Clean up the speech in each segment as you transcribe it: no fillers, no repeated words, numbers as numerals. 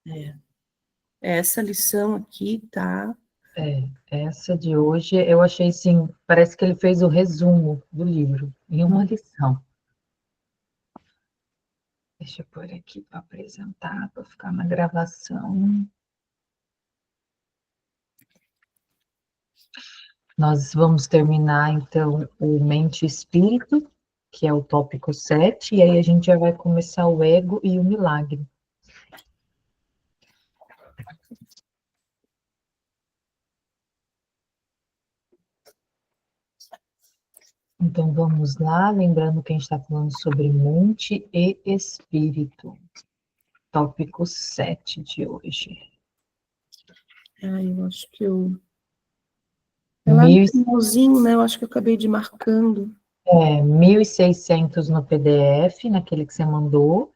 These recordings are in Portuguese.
É. Essa lição aqui tá... Essa de hoje, eu achei assim, parece que ele fez o resumo do livro, em uma lição. Deixa eu pôr aqui para apresentar, para ficar na gravação. Nós vamos terminar, então, o Mente e Espírito, que é o tópico 7, e aí a gente já vai começar o ego e o milagre. Então, vamos lá, lembrando que a gente está falando sobre mente e espírito. Tópico 7 de hoje. Eu acho que eu... É lá no finalzinho, né? Eu acho que eu acabei de marcando. 1.600 no PDF, naquele que você mandou.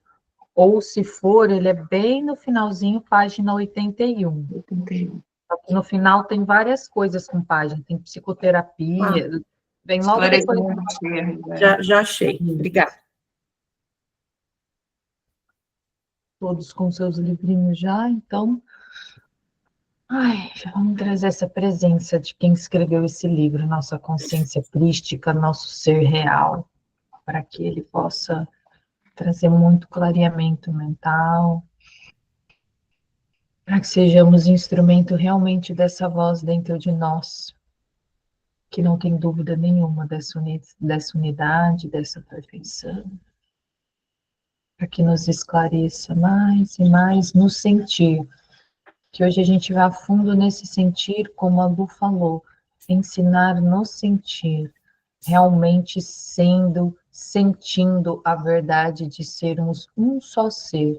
Ou, se for, ele é bem no finalzinho, página 81. 81. No final tem várias coisas com página, tem psicoterapia, vem logo depois. Já achei, obrigada. Todos com seus livrinhos já, então... já vamos trazer essa presença de quem escreveu esse livro, nossa consciência crística, nosso ser real, para que ele possa trazer muito clareamento mental, para que sejamos instrumento realmente dessa voz dentro de nós, que não tem dúvida nenhuma dessa unidade, dessa perfeição, para que nos esclareça mais e mais no sentir, que hoje a gente vai a fundo nesse sentir, como a Lu falou, ensinar no sentir, realmente sentindo a verdade de sermos um só ser,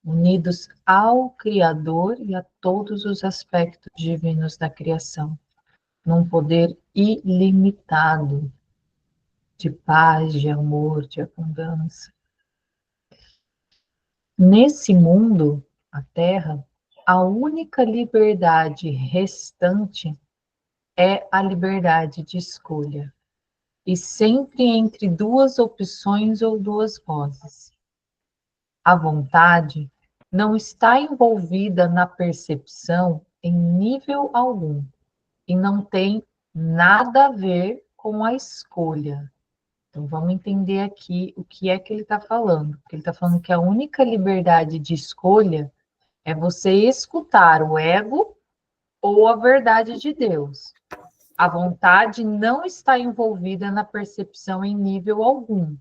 unidos ao Criador e a todos os aspectos divinos da criação, num poder ilimitado de paz, de amor, de abundância. Nesse mundo, a Terra, a única liberdade restante é a liberdade de escolha, e sempre entre duas opções ou duas vozes. A vontade não está envolvida na percepção em nível algum, e não tem nada a ver com a escolha. Então, vamos entender aqui o que é que ele está falando. Ele está falando que a única liberdade de escolha é você escutar o ego ou a verdade de Deus. A vontade não está envolvida na percepção em nível algum.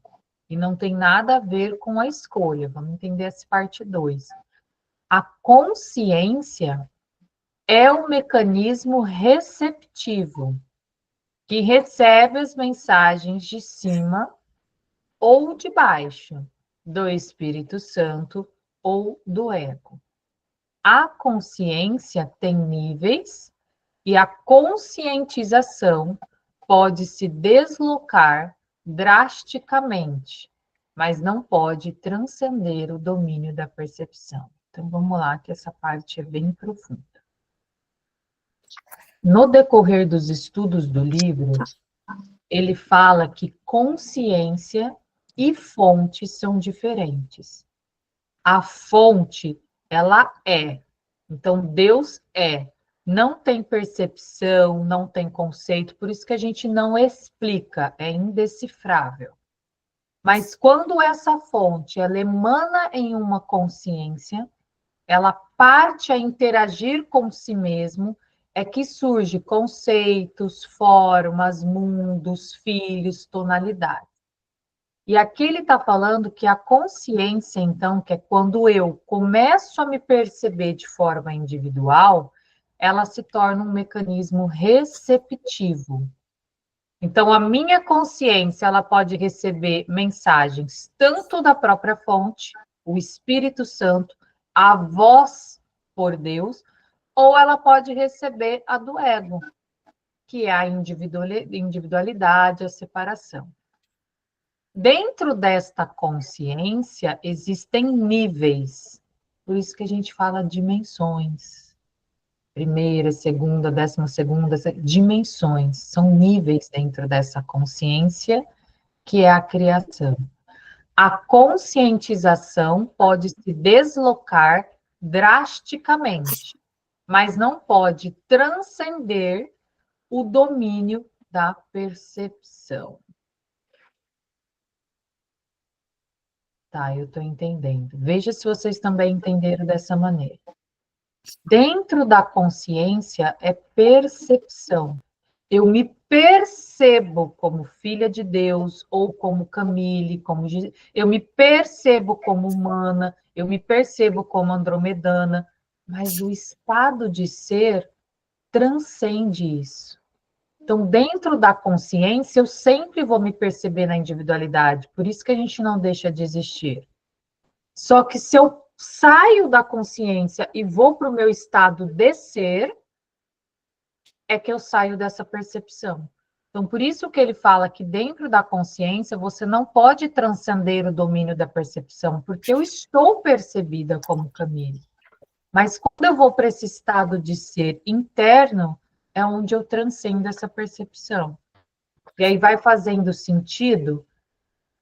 E não tem nada a ver com a escolha. Vamos entender essa parte 2. A consciência é o mecanismo receptivo que recebe as mensagens de cima ou de baixo, do Espírito Santo ou do ego. A consciência tem níveis e a conscientização pode se deslocar drasticamente, mas não pode transcender o domínio da percepção. Então, vamos lá, que essa parte é bem profunda. No decorrer dos estudos do livro, ele fala que consciência e fonte são diferentes. A fonte, ela é. Então, Deus é. Não tem percepção, não tem conceito, por isso que a gente não explica, é indecifrável. Mas quando essa fonte, ela emana em uma consciência, ela parte a interagir com si mesmo, é que surge conceitos, formas, mundos, filhos, tonalidades. E aqui ele está falando que a consciência, então, que é quando eu começo a me perceber de forma individual, ela se torna um mecanismo receptivo. Então, a minha consciência, ela pode receber mensagens tanto da própria fonte, o Espírito Santo, a voz por Deus, ou ela pode receber a do ego, que é a individualidade, a separação. Dentro desta consciência existem níveis, por isso que a gente fala dimensões. Primeira, segunda, 12ª, dimensões, são níveis dentro dessa consciência, que é a criação. A conscientização pode se deslocar drasticamente, mas não pode transcender o domínio da percepção. Tá, eu estou entendendo. Veja se vocês também entenderam dessa maneira. Dentro da consciência é percepção. Eu me percebo como filha de Deus, ou como Camille, eu me percebo como humana, eu me percebo como andromedana, mas o estado de ser transcende isso. Então, dentro da consciência, eu sempre vou me perceber na individualidade, por isso que a gente não deixa de existir. Só que se eu saio da consciência e vou para o meu estado de ser, é que eu saio dessa percepção. Então, por isso que ele fala que dentro da consciência você não pode transcender o domínio da percepção, porque eu estou percebida como Camille. Mas quando eu vou para esse estado de ser interno, é onde eu transcendo essa percepção. E aí vai fazendo sentido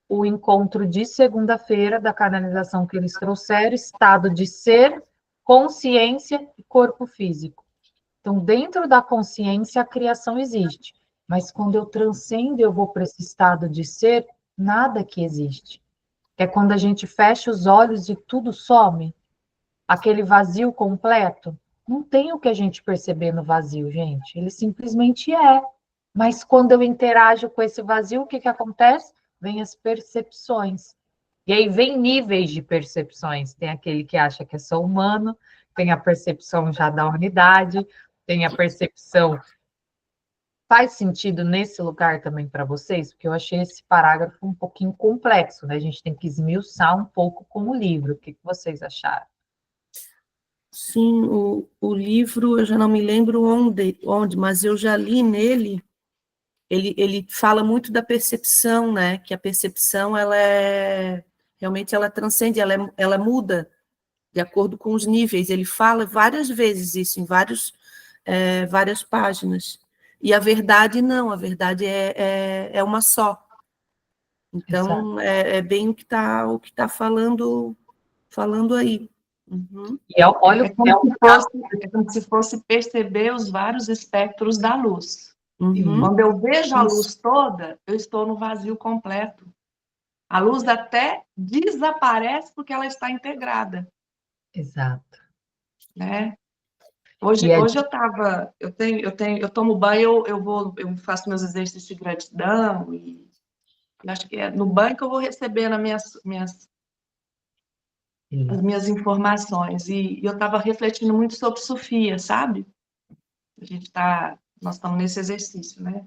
o encontro de segunda-feira da canalização que eles trouxeram, estado de ser, consciência e corpo físico. Então, dentro da consciência, a criação existe. Mas quando eu transcendo, eu vou para esse estado de ser, nada que existe. É quando a gente fecha os olhos e tudo some. Aquele vazio completo. Não tem o que a gente perceber no vazio, gente. Ele simplesmente é. Mas quando eu interajo com esse vazio, o que acontece? Vem as percepções. E aí vem níveis de percepções. Tem aquele que acha que é só humano, tem a percepção já da unidade, tem a percepção. Faz sentido nesse lugar também para vocês? Porque eu achei esse parágrafo um pouquinho complexo, né? A gente tem que esmiuçar um pouco com o livro. O que vocês acharam? Sim, o livro, eu já não me lembro onde, mas eu já li nele, ele fala muito da percepção, né? Que a percepção, realmente ela transcende, ela muda de acordo com os níveis. Ele fala várias vezes isso, em várias páginas. E a verdade não, a verdade é uma só. Então, é bem o que tá falando aí. Uhum. E olha, é como se fosse perceber os vários espectros da luz. Uhum. Quando eu vejo a luz toda, eu estou no vazio completo. A luz até desaparece porque ela está integrada. Exato. Né? Hoje eu tomo banho, eu faço meus exercícios de gratidão e acho que é no banho que eu vou recebendo as minhas informações. E eu estava refletindo muito sobre Sofia, sabe? Nós estamos nesse exercício, né?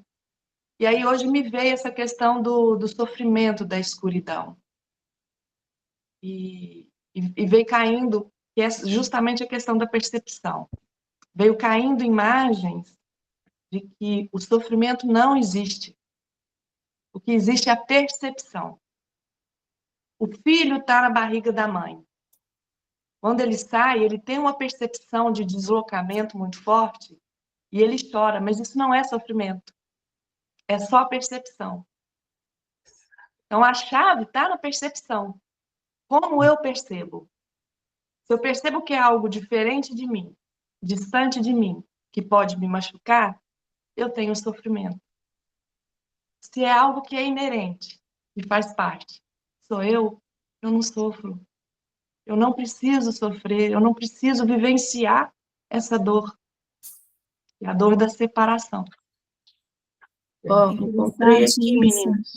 E aí hoje me veio essa questão do sofrimento da escuridão. E veio caindo, que é justamente a questão da percepção. Veio caindo imagens de que o sofrimento não existe. O que existe é a percepção. O filho está na barriga da mãe. Quando ele sai, ele tem uma percepção de deslocamento muito forte e ele chora, mas isso não é sofrimento. É só percepção. Então, a chave está na percepção. Como eu percebo? Se eu percebo que é algo diferente de mim, distante de mim, que pode me machucar, eu tenho sofrimento. Se é algo que é inerente e faz parte, sou eu não sofro. Eu não preciso sofrer, eu não preciso vivenciar essa dor. É a dor da separação. Encontrei aqui, meninas.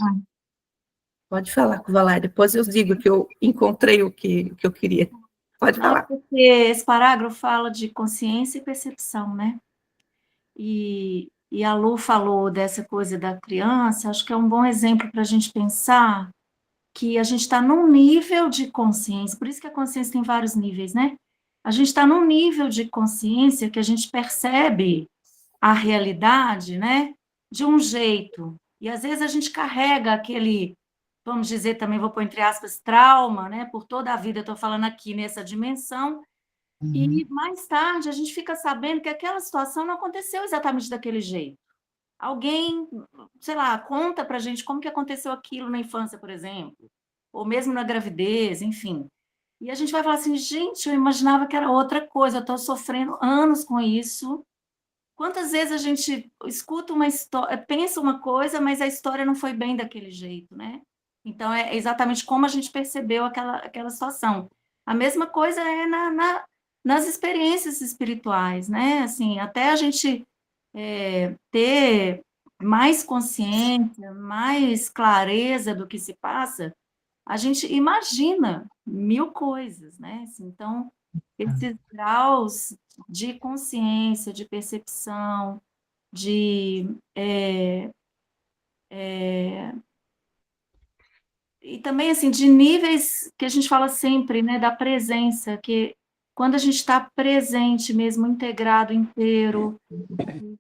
Pode falar com o Valéria, depois eu digo que eu encontrei o que eu queria. Pode falar. Porque esse parágrafo fala de consciência e percepção, né? E a Lu falou dessa coisa da criança, acho que é um bom exemplo para a gente pensar que a gente está num nível de consciência, por isso que a consciência tem vários níveis, né? A gente está num nível de consciência que a gente percebe a realidade, né? De um jeito. E às vezes a gente carrega aquele, vamos dizer também, vou pôr entre aspas, trauma, né? Por toda a vida, estou falando aqui nessa dimensão. E mais tarde a gente fica sabendo que aquela situação não aconteceu exatamente daquele jeito. Alguém, sei lá, conta para a gente como que aconteceu aquilo na infância, por exemplo, ou mesmo na gravidez, enfim. E a gente vai falar assim, gente, eu imaginava que era outra coisa, eu estou sofrendo anos com isso. Quantas vezes a gente escuta uma história, pensa uma coisa, mas a história não foi bem daquele jeito, né? Então, é exatamente como a gente percebeu aquela situação. A mesma coisa é nas experiências espirituais, né? Assim, até a gente ter mais consciência, mais clareza do que se passa, a gente imagina mil coisas, né? Assim, então, esses graus de consciência, de percepção, de e também assim de níveis que a gente fala sempre, né, da presença, que quando a gente está presente mesmo, integrado, inteiro,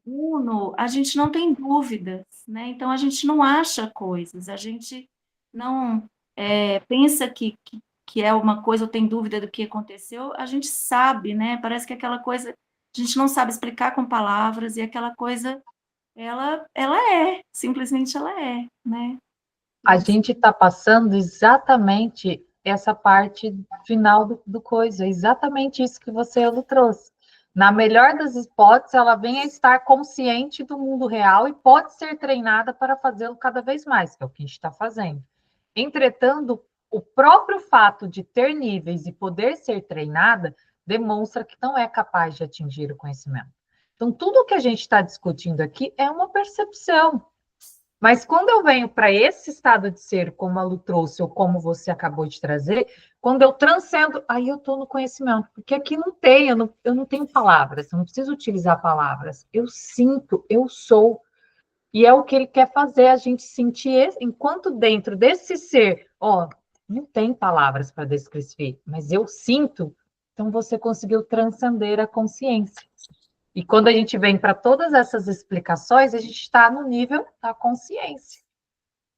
uno, a gente não tem dúvidas, né? Então a gente não acha coisas, a gente não pensa que é uma coisa ou tem dúvida do que aconteceu, a gente sabe, né? Parece que aquela coisa a gente não sabe explicar com palavras e aquela coisa ela simplesmente ela é, né? A gente está passando exatamente essa parte final do coisa, exatamente isso que você trouxe. Na melhor das hipóteses, ela vem a estar consciente do mundo real e pode ser treinada para fazê-lo cada vez mais, que é o que a gente está fazendo. Entretanto, o próprio fato de ter níveis e poder ser treinada demonstra que não é capaz de atingir o conhecimento. Então, tudo o que a gente está discutindo aqui é uma percepção. Mas quando eu venho para esse estado de ser, como a Lu trouxe, ou como você acabou de trazer, quando eu transcendo, aí eu estou no conhecimento, porque aqui não tem, eu não tenho palavras, eu não preciso utilizar palavras, eu sinto, eu sou, e é o que ele quer fazer, a gente sentir, enquanto dentro desse ser, ó, não tem palavras para descrever, mas eu sinto, então você conseguiu transcender a consciência. E quando a gente vem para todas essas explicações, a gente está no nível da consciência.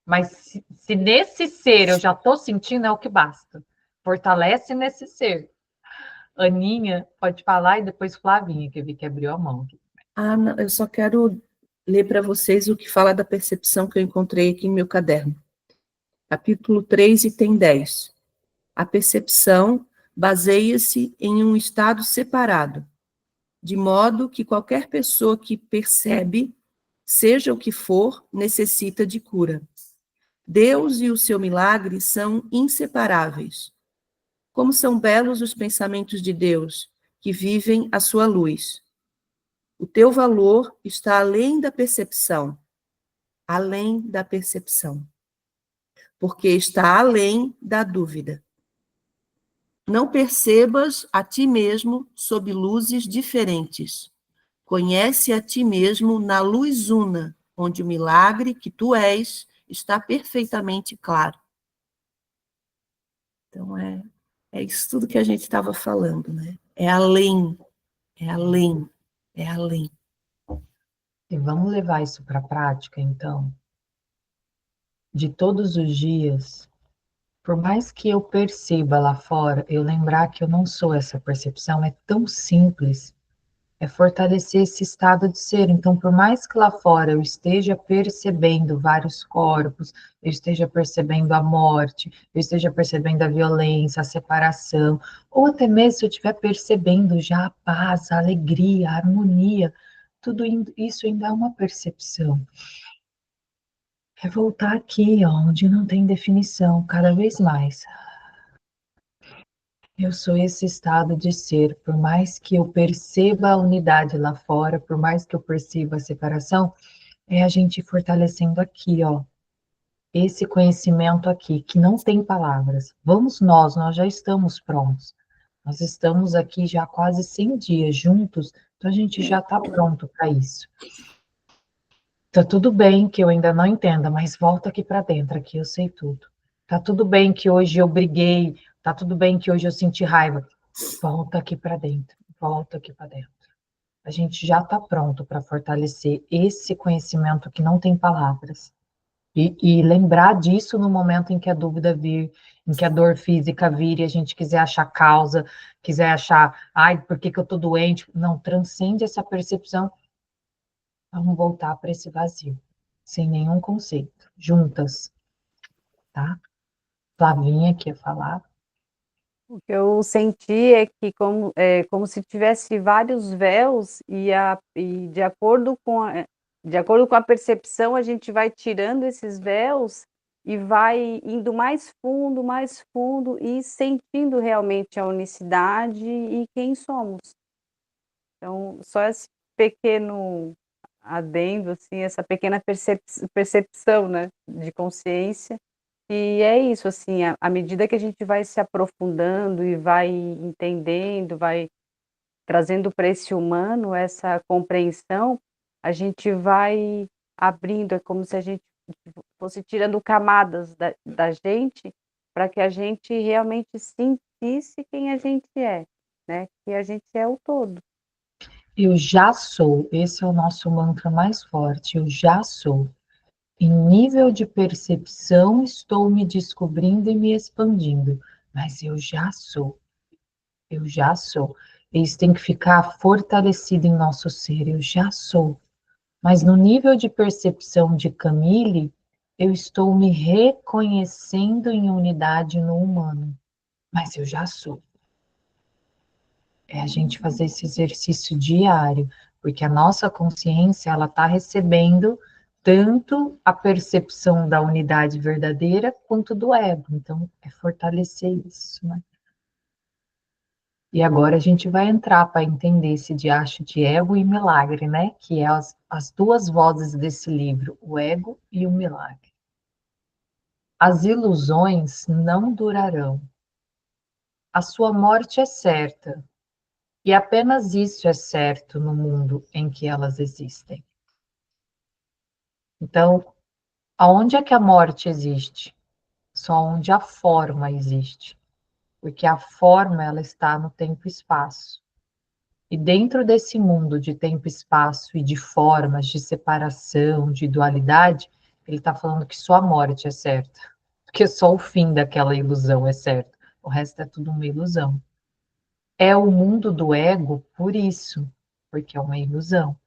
Mas se nesse ser eu já estou sentindo, é o que basta. Fortalece nesse ser. Aninha, pode falar, e depois Flavinha, que eu vi que abriu a mão. Não, eu só quero ler para vocês o que fala da percepção que eu encontrei aqui no meu caderno. Capítulo 3, item 10. A percepção baseia-se em um estado separado, de modo que qualquer pessoa que percebe, seja o que for, necessita de cura. Deus e o seu milagre são inseparáveis. Como são belos os pensamentos de Deus, que vivem à sua luz. O teu valor está além da percepção, porque está além da dúvida. Não percebas a ti mesmo sob luzes diferentes. Conhece a ti mesmo na luz una, onde o milagre que tu és está perfeitamente claro. Então, é isso tudo que a gente estava falando, né? É além, é além, é além. E vamos levar isso para a prática, então. De todos os dias, por mais que eu perceba lá fora, eu lembrar que eu não sou essa percepção, é tão simples. É fortalecer esse estado de ser. Então, por mais que lá fora eu esteja percebendo vários corpos, eu esteja percebendo a morte, eu esteja percebendo a violência, a separação, ou até mesmo se eu estiver percebendo já a paz, a alegria, a harmonia, tudo isso ainda é uma percepção. É voltar aqui, ó, onde não tem definição, cada vez mais. Eu sou esse estado de ser, por mais que eu perceba a unidade lá fora, por mais que eu perceba a separação, é a gente fortalecendo aqui, ó, esse conhecimento aqui, que não tem palavras. Vamos nós já estamos prontos. Nós estamos aqui já há quase 100 dias juntos, então a gente já está pronto para isso. Tá tudo bem que eu ainda não entenda, mas volta aqui para dentro, aqui eu sei tudo. Tá tudo bem que hoje eu briguei, tá tudo bem que hoje eu senti raiva. Volta aqui para dentro, volta aqui para dentro. A gente já está pronto para fortalecer esse conhecimento que não tem palavras. E lembrar disso no momento em que a dúvida vir, em que a dor física vir e a gente quiser achar causa, quiser achar, ai, por que eu estou doente? Não, transcende essa percepção. Vamos voltar para esse vazio, sem nenhum conceito, juntas, tá? Flavinha quer falar. O que eu senti é que como se tivesse vários véus e de acordo com a percepção, a gente vai tirando esses véus e vai indo mais fundo e sentindo realmente a unicidade e quem somos. Então, só esse pequeno adendo, assim, essa pequena percepção, né, de consciência. E é isso, assim, à medida que a gente vai se aprofundando e vai entendendo, vai trazendo para esse humano essa compreensão, a gente vai abrindo, é como se a gente fosse tirando camadas da gente, para que a gente realmente sentisse quem a gente é, né? Que a gente é o todo. Eu já sou, esse é o nosso mantra mais forte, eu já sou. Em nível de percepção, estou me descobrindo e me expandindo, mas eu já sou, eu já sou. Isso tem que ficar fortalecido em nosso ser, eu já sou. Mas no nível de percepção de Camille, eu estou me reconhecendo em unidade no humano, mas eu já sou. É a gente fazer esse exercício diário, porque a nossa consciência, ela está recebendo tanto a percepção da unidade verdadeira, quanto do ego. Então, é fortalecer isso, né? E agora a gente vai entrar para entender esse diacho de ego e milagre, né? Que é as duas vozes desse livro, o ego e o milagre. As ilusões não durarão. A sua morte é certa, e apenas isso é certo no mundo em que elas existem. Então, aonde é que a morte existe? Só onde a forma existe. Porque a forma, ela está no tempo e espaço. E dentro desse mundo de tempo e espaço e de formas, de separação, de dualidade, ele está falando que só a morte é certa. Porque só o fim daquela ilusão é certo. O resto é tudo uma ilusão. É o mundo do ego por isso, porque é uma ilusão.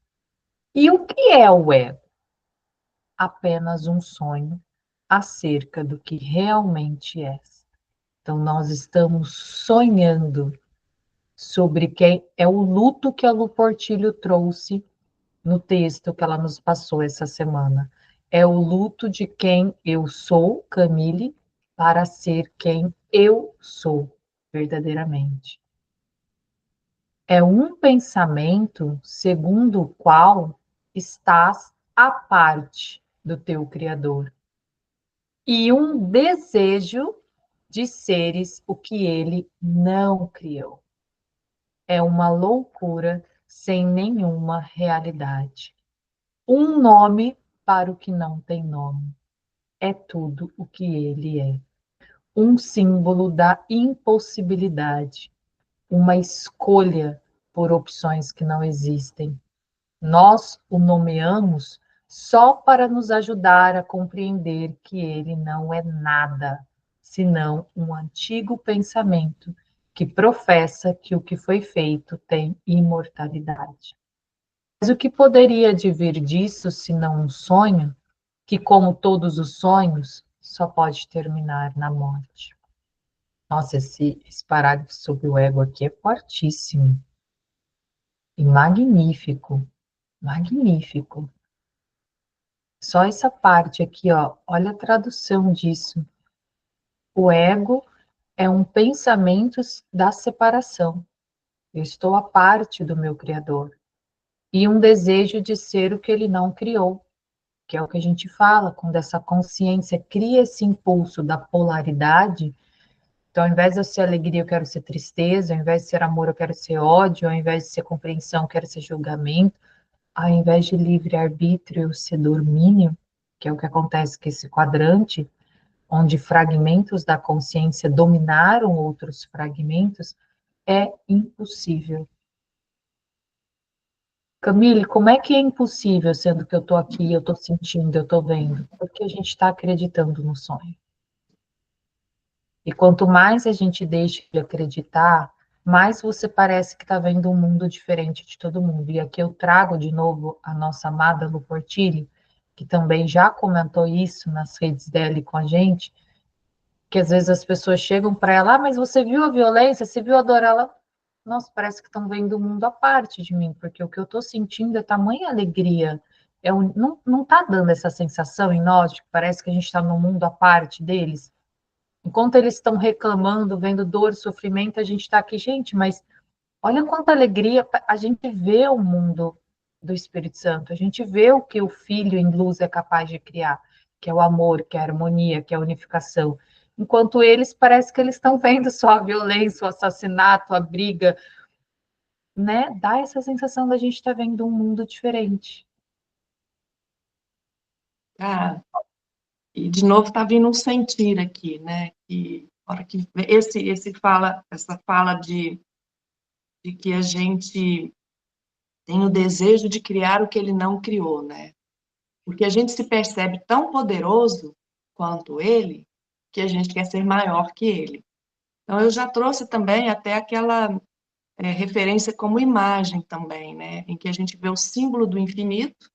E o que é o ego? Apenas um sonho acerca do que realmente é. Então, nós estamos sonhando sobre quem é o luto que a Lu Portillo trouxe no texto que ela nos passou essa semana. É o luto de quem eu sou, Camille, para ser quem eu sou verdadeiramente. É um pensamento segundo o qual estás à parte do teu Criador. E um desejo de seres o que ele não criou. É uma loucura sem nenhuma realidade. Um nome para o que não tem nome. É tudo o que ele é. Um símbolo da impossibilidade. Uma escolha por opções que não existem. Nós o nomeamos só para nos ajudar a compreender que ele não é nada, senão um antigo pensamento que professa que o que foi feito tem imortalidade. Mas o que poderia advir disso, senão um sonho, que, como todos os sonhos, só pode terminar na morte? Nossa, esse parágrafo sobre o ego aqui é fortíssimo e magnífico. Magnífico. Só essa parte aqui, ó, olha a tradução disso. O ego é um pensamento da separação. Eu estou à parte do meu Criador. E um desejo de ser o que ele não criou, que é o que a gente fala, quando essa consciência cria esse impulso da polaridade. Então, ao invés de eu ser alegria, eu quero ser tristeza, ao invés de ser amor, eu quero ser ódio, ao invés de ser compreensão, eu quero ser julgamento. Ao invés de livre-arbítrio ser domínio, que é o que acontece com esse quadrante, onde fragmentos da consciência dominaram outros fragmentos, é impossível. Camille, como é que é impossível, sendo que eu estou aqui, eu estou sentindo, eu estou vendo? Porque a gente está acreditando no sonho. E quanto mais a gente deixa de acreditar, mais você parece que está vendo um mundo diferente de todo mundo. E aqui eu trago de novo a nossa amada Lu Portillo, que também já comentou isso nas redes dela e com a gente, que às vezes as pessoas chegam para ela, mas você viu a violência, você viu a dor? Ela, nossa, parece que estão vendo o mundo à parte de mim, porque o que eu estou sentindo é tamanha alegria. Não está dando essa sensação em nós, de que parece que a gente está num mundo à parte deles. Enquanto eles estão reclamando, vendo dor, sofrimento, a gente está aqui, gente, mas olha quanta alegria, a gente vê o mundo do Espírito Santo, a gente vê o que o Filho em luz é capaz de criar, que é o amor, que é a harmonia, que é a unificação. Enquanto eles, parece que eles estão vendo só a violência, o assassinato, a briga, né? Dá essa sensação da gente estar vendo um mundo diferente. Ah, e de novo está vindo um sentir aqui, né? Que hora que essa fala de que a gente tem o desejo de criar o que ele não criou, né? Porque a gente se percebe tão poderoso quanto ele, que a gente quer ser maior que ele. Então, eu já trouxe também até aquela referência como imagem também, né? Em que a gente vê o símbolo do infinito.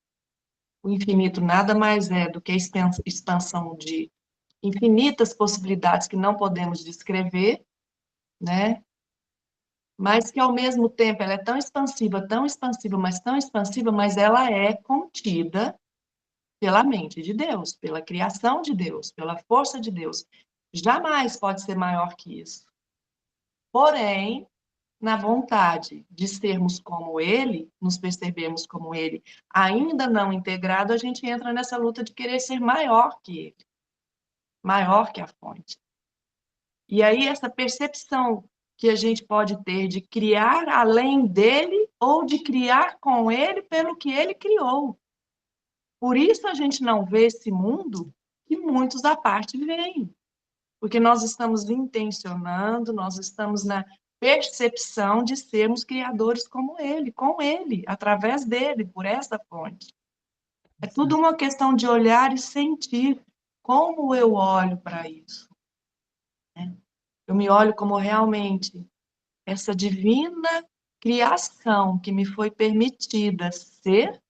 O infinito nada mais é do que a expansão de infinitas possibilidades que não podemos descrever, né? Mas que, ao mesmo tempo, ela é tão expansiva, tão expansiva, mas ela é contida pela mente de Deus, pela criação de Deus, pela força de Deus. Jamais pode ser maior que isso. Porém, na vontade de sermos como Ele, nos percebemos como Ele, ainda não integrado, a gente entra nessa luta de querer ser maior que Ele, maior que a fonte. E aí, essa percepção que a gente pode ter de criar além dele ou de criar com ele pelo que ele criou. Por isso a gente não vê esse mundo que muitos à parte veem. Porque nós estamos intencionando, nós estamos na percepção de sermos criadores como ele, com ele, através dele, por essa fonte. É tudo uma questão de olhar e sentir como eu olho para isso. Eu me olho como realmente essa divina criação que me foi permitida ser,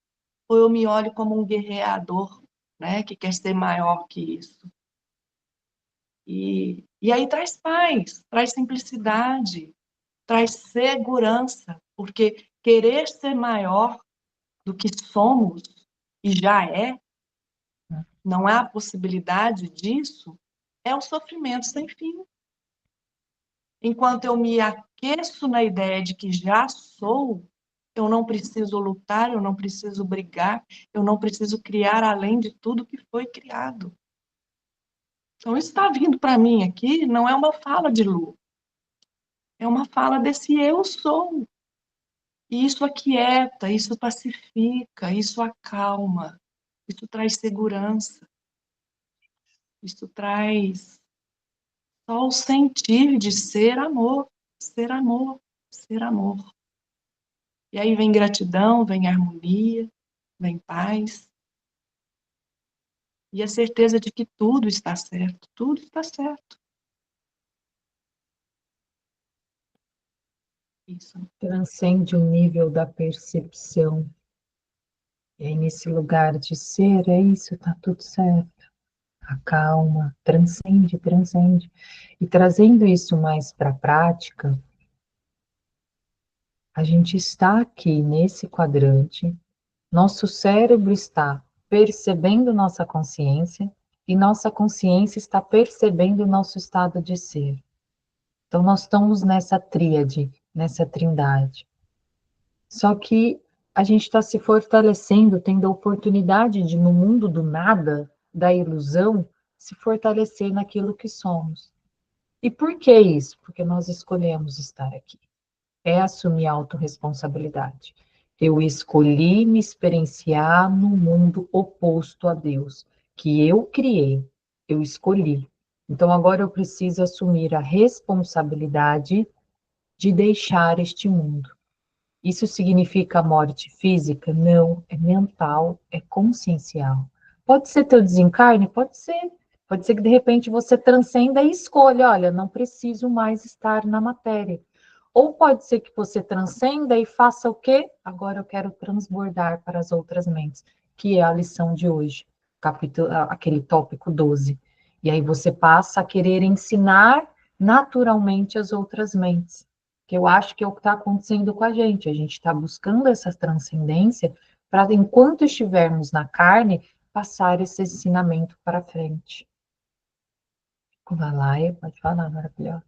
ou eu me olho como um guerreador, né, que quer ser maior que isso? E aí traz paz, traz simplicidade, traz segurança, porque querer ser maior do que somos, e já é, não há possibilidade disso, é o sofrimento sem fim. Enquanto eu me aqueço na ideia de que já sou, eu não preciso lutar, eu não preciso brigar, eu não preciso criar além de tudo que foi criado. Então, isso está vindo para mim aqui, não é uma fala de Lu, é uma fala desse eu sou. E isso aquieta, isso pacifica, isso acalma, isso traz segurança, isso traz só o sentir de ser amor, ser amor, ser amor. E aí vem gratidão, vem harmonia, vem paz. E a certeza de que tudo está certo, tudo está certo. Isso. Transcende o nível da percepção. E aí, nesse lugar de ser, é isso, tá tudo certo. Acalma, transcende, transcende. E trazendo isso mais para a prática, a gente está aqui nesse quadrante, nosso cérebro está percebendo nossa consciência e nossa consciência está percebendo o nosso estado de ser. Então, nós estamos nessa tríade, nessa trindade. Só que a gente está se fortalecendo, tendo a oportunidade de, no mundo do nada, da ilusão, se fortalecer naquilo que somos. E por que isso? Porque nós escolhemos estar aqui. É assumir a autorresponsabilidade. Eu escolhi me experienciar no mundo oposto a Deus, que eu criei, eu escolhi. Então agora eu preciso assumir a responsabilidade de deixar este mundo. Isso significa morte física? Não, é mental, é consciencial. Pode ser teu desencarne? Pode ser. Pode ser que de repente você transcenda e escolha, olha, não preciso mais estar na matéria. Ou pode ser que você transcenda e faça o quê? Agora eu quero transbordar para as outras mentes, que é a lição de hoje, capítulo, aquele tópico 12. E aí você passa a querer ensinar naturalmente as outras mentes. Que eu acho que é o que está acontecendo com a gente está buscando essa transcendência para, enquanto estivermos na carne, passar esse ensinamento para frente. Vai lá, pode falar, maravilhosa.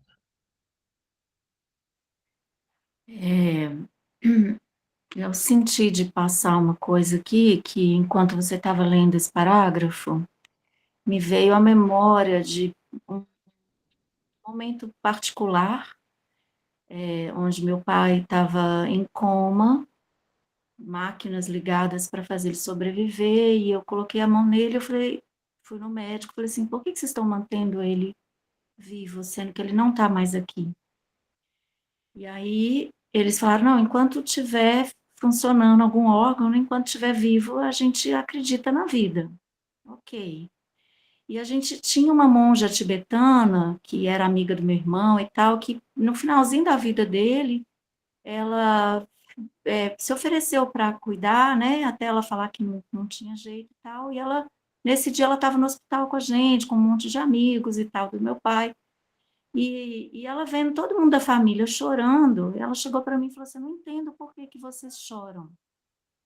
Eu senti de passar uma coisa aqui, que enquanto você estava lendo esse parágrafo, me veio à memória de um momento particular, onde meu pai estava em coma, máquinas ligadas para fazer ele sobreviver, e eu coloquei a mão nele, eu falei, fui no médico, falei assim, por que vocês estão mantendo ele vivo, sendo que ele não está mais aqui? E aí eles falaram, não, enquanto tiver funcionando algum órgão, enquanto estiver vivo, a gente acredita na vida. Ok. E a gente tinha uma monja tibetana, que era amiga do meu irmão e tal, que no finalzinho da vida dele, ela se ofereceu para cuidar, né, até ela falar que não tinha jeito e tal, e ela, nesse dia ela estava no hospital com a gente, com um monte de amigos e tal, do meu pai, e ela vendo todo mundo da família chorando, ela chegou para mim e falou assim, não entendo por que vocês choram.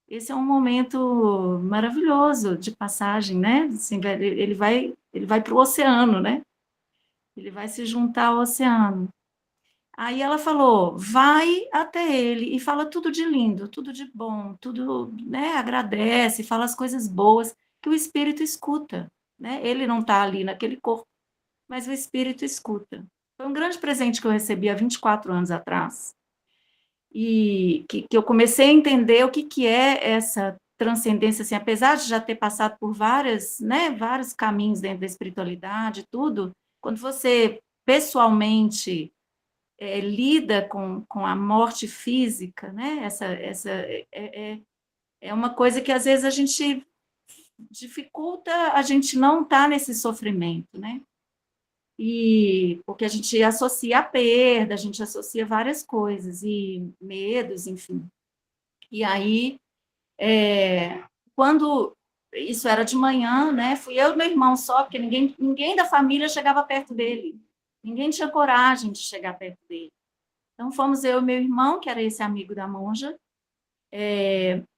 Esse é um momento maravilhoso de passagem, né? Assim, ele vai para o oceano, né? Ele vai se juntar ao oceano. Aí ela falou, vai até ele e fala tudo de lindo, tudo de bom, tudo, né? Agradece, fala as coisas boas que o espírito escuta, né? Ele não está ali naquele corpo, mas o espírito escuta. Foi um grande presente que eu recebi há 24 anos atrás, e que eu comecei a entender o que é essa transcendência, assim, apesar de já ter passado por vários caminhos dentro da espiritualidade, tudo, quando você pessoalmente lida com a morte física, né, é uma coisa que às vezes a gente dificulta, a gente não estar nesse sofrimento, né? E porque a gente associa a perda, a gente associa várias coisas, e medos, enfim. E aí, quando isso era de manhã, né, fui eu e meu irmão só, porque ninguém da família chegava perto dele, ninguém tinha coragem de chegar perto dele. Então, fomos eu e meu irmão, que era esse amigo da monja,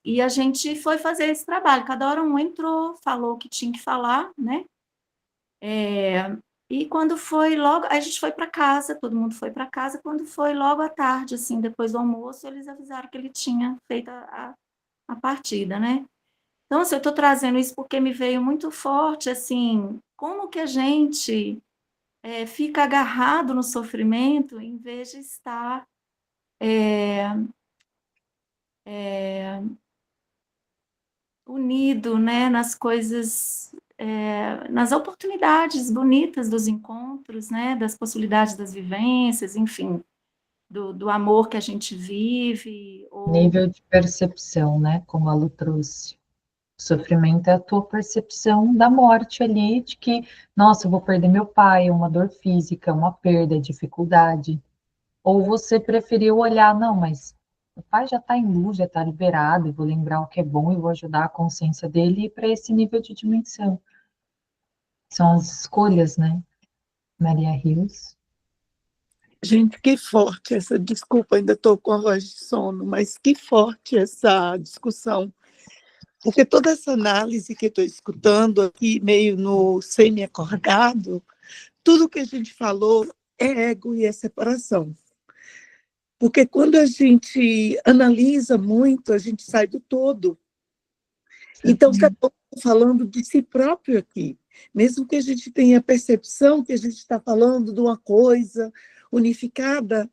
e a gente foi fazer esse trabalho. Cada hora um entrou, falou o que tinha que falar, né? E quando foi logo, a gente foi para casa, todo mundo foi para casa, quando foi logo à tarde, assim, depois do almoço, eles avisaram que ele tinha feito a partida, né? Então, assim, eu estou trazendo isso porque me veio muito forte, assim, como que a gente fica agarrado no sofrimento em vez de estar unido, né, nas coisas, nas oportunidades bonitas dos encontros, né, das possibilidades das vivências, enfim, do amor que a gente vive. Nível de percepção, né? Como a Lu trouxe. O sofrimento é a tua percepção da morte ali, de que, nossa, eu vou perder meu pai, é uma dor física, uma perda, dificuldade. Ou você preferiu olhar, não, mas o pai já está em luz, já está liberado, eu vou lembrar o que é bom e vou ajudar a consciência dele a ir para esse nível de dimensão. São as escolhas, né? Maria Rios. Gente, que forte essa, desculpa, ainda estou com a voz de sono, mas que forte essa discussão, porque toda essa análise que estou escutando aqui, meio no semi-acordado, tudo que a gente falou é ego e é separação. Porque quando a gente analisa muito, a gente sai do todo. Então, cada um está falando de si próprio aqui. Mesmo que a gente tenha a percepção que a gente está falando de uma coisa unificada,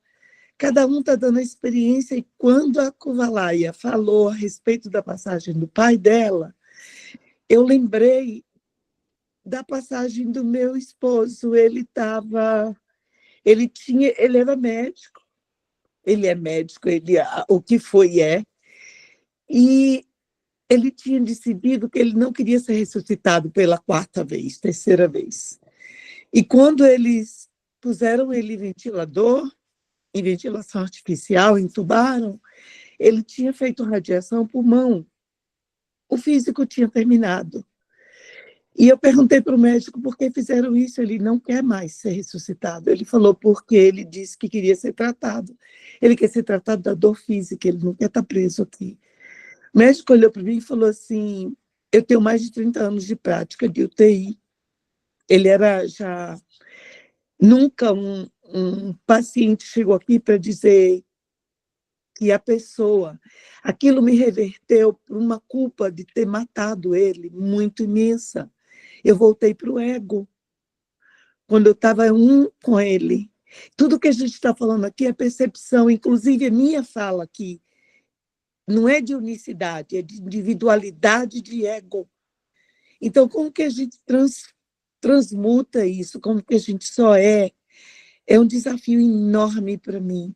cada um está dando a experiência. E quando a Kuvalaya falou a respeito da passagem do pai dela, eu lembrei da passagem do meu esposo. Ele era médico, ele é médico, o que foi e ele tinha decidido que ele não queria ser ressuscitado pela terceira vez. E quando eles puseram ele em ventilação artificial, entubaram, ele tinha feito radiação ao pulmão. O físico tinha terminado. E eu perguntei para o médico por que fizeram isso. Ele não quer mais ser ressuscitado. Ele falou porque ele disse que queria ser tratado. Ele quer ser tratado da dor física, ele não quer estar preso aqui. O médico olhou para mim e falou assim, eu tenho mais de 30 anos de prática de UTI. Ele era já... Nunca um paciente chegou aqui para dizer que a pessoa... Aquilo me reverteu por uma culpa de ter matado ele, muito imensa. Eu voltei para o ego, quando eu estava com ele. Tudo que a gente está falando aqui é percepção, inclusive a minha fala aqui, não é de unicidade, é de individualidade de ego. Então, como que a gente transmuta isso? Como que a gente só é? É um desafio enorme para mim.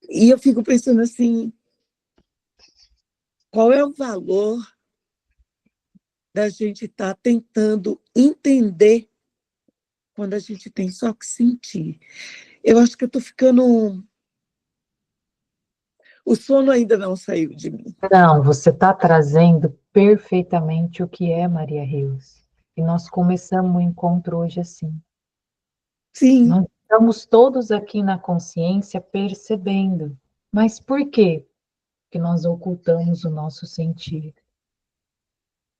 E eu fico pensando assim, qual é o valor da gente estar tentando entender quando a gente tem só que sentir? Eu acho que eu estou ficando... O sono ainda não saiu de mim. Não, você está trazendo perfeitamente o que é Maria Rios. E nós começamos o encontro hoje assim. Sim, Nós estamos todos aqui na consciência percebendo. Mas por quê? Porque nós ocultamos o nosso sentir.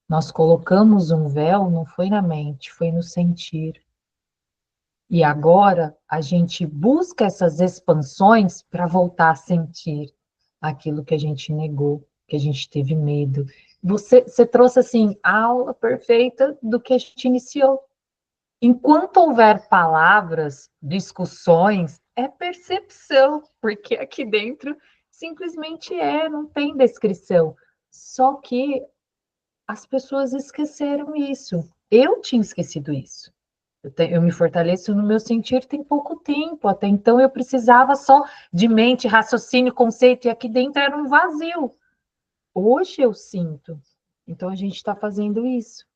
Nós colocamos um véu, não foi na mente, foi no sentir. E agora a gente busca essas expansões para voltar a sentir aquilo que a gente negou, que a gente teve medo. Você trouxe assim a aula perfeita do que a gente iniciou. Enquanto houver palavras, discussões, é percepção, porque aqui dentro simplesmente não tem descrição. Só que as pessoas esqueceram isso. Eu tinha esquecido isso. Eu me fortaleço no meu sentir tem pouco tempo. Até então eu precisava só de mente, raciocínio, conceito, e aqui dentro era um vazio. Hoje eu sinto. Então a gente está fazendo isso.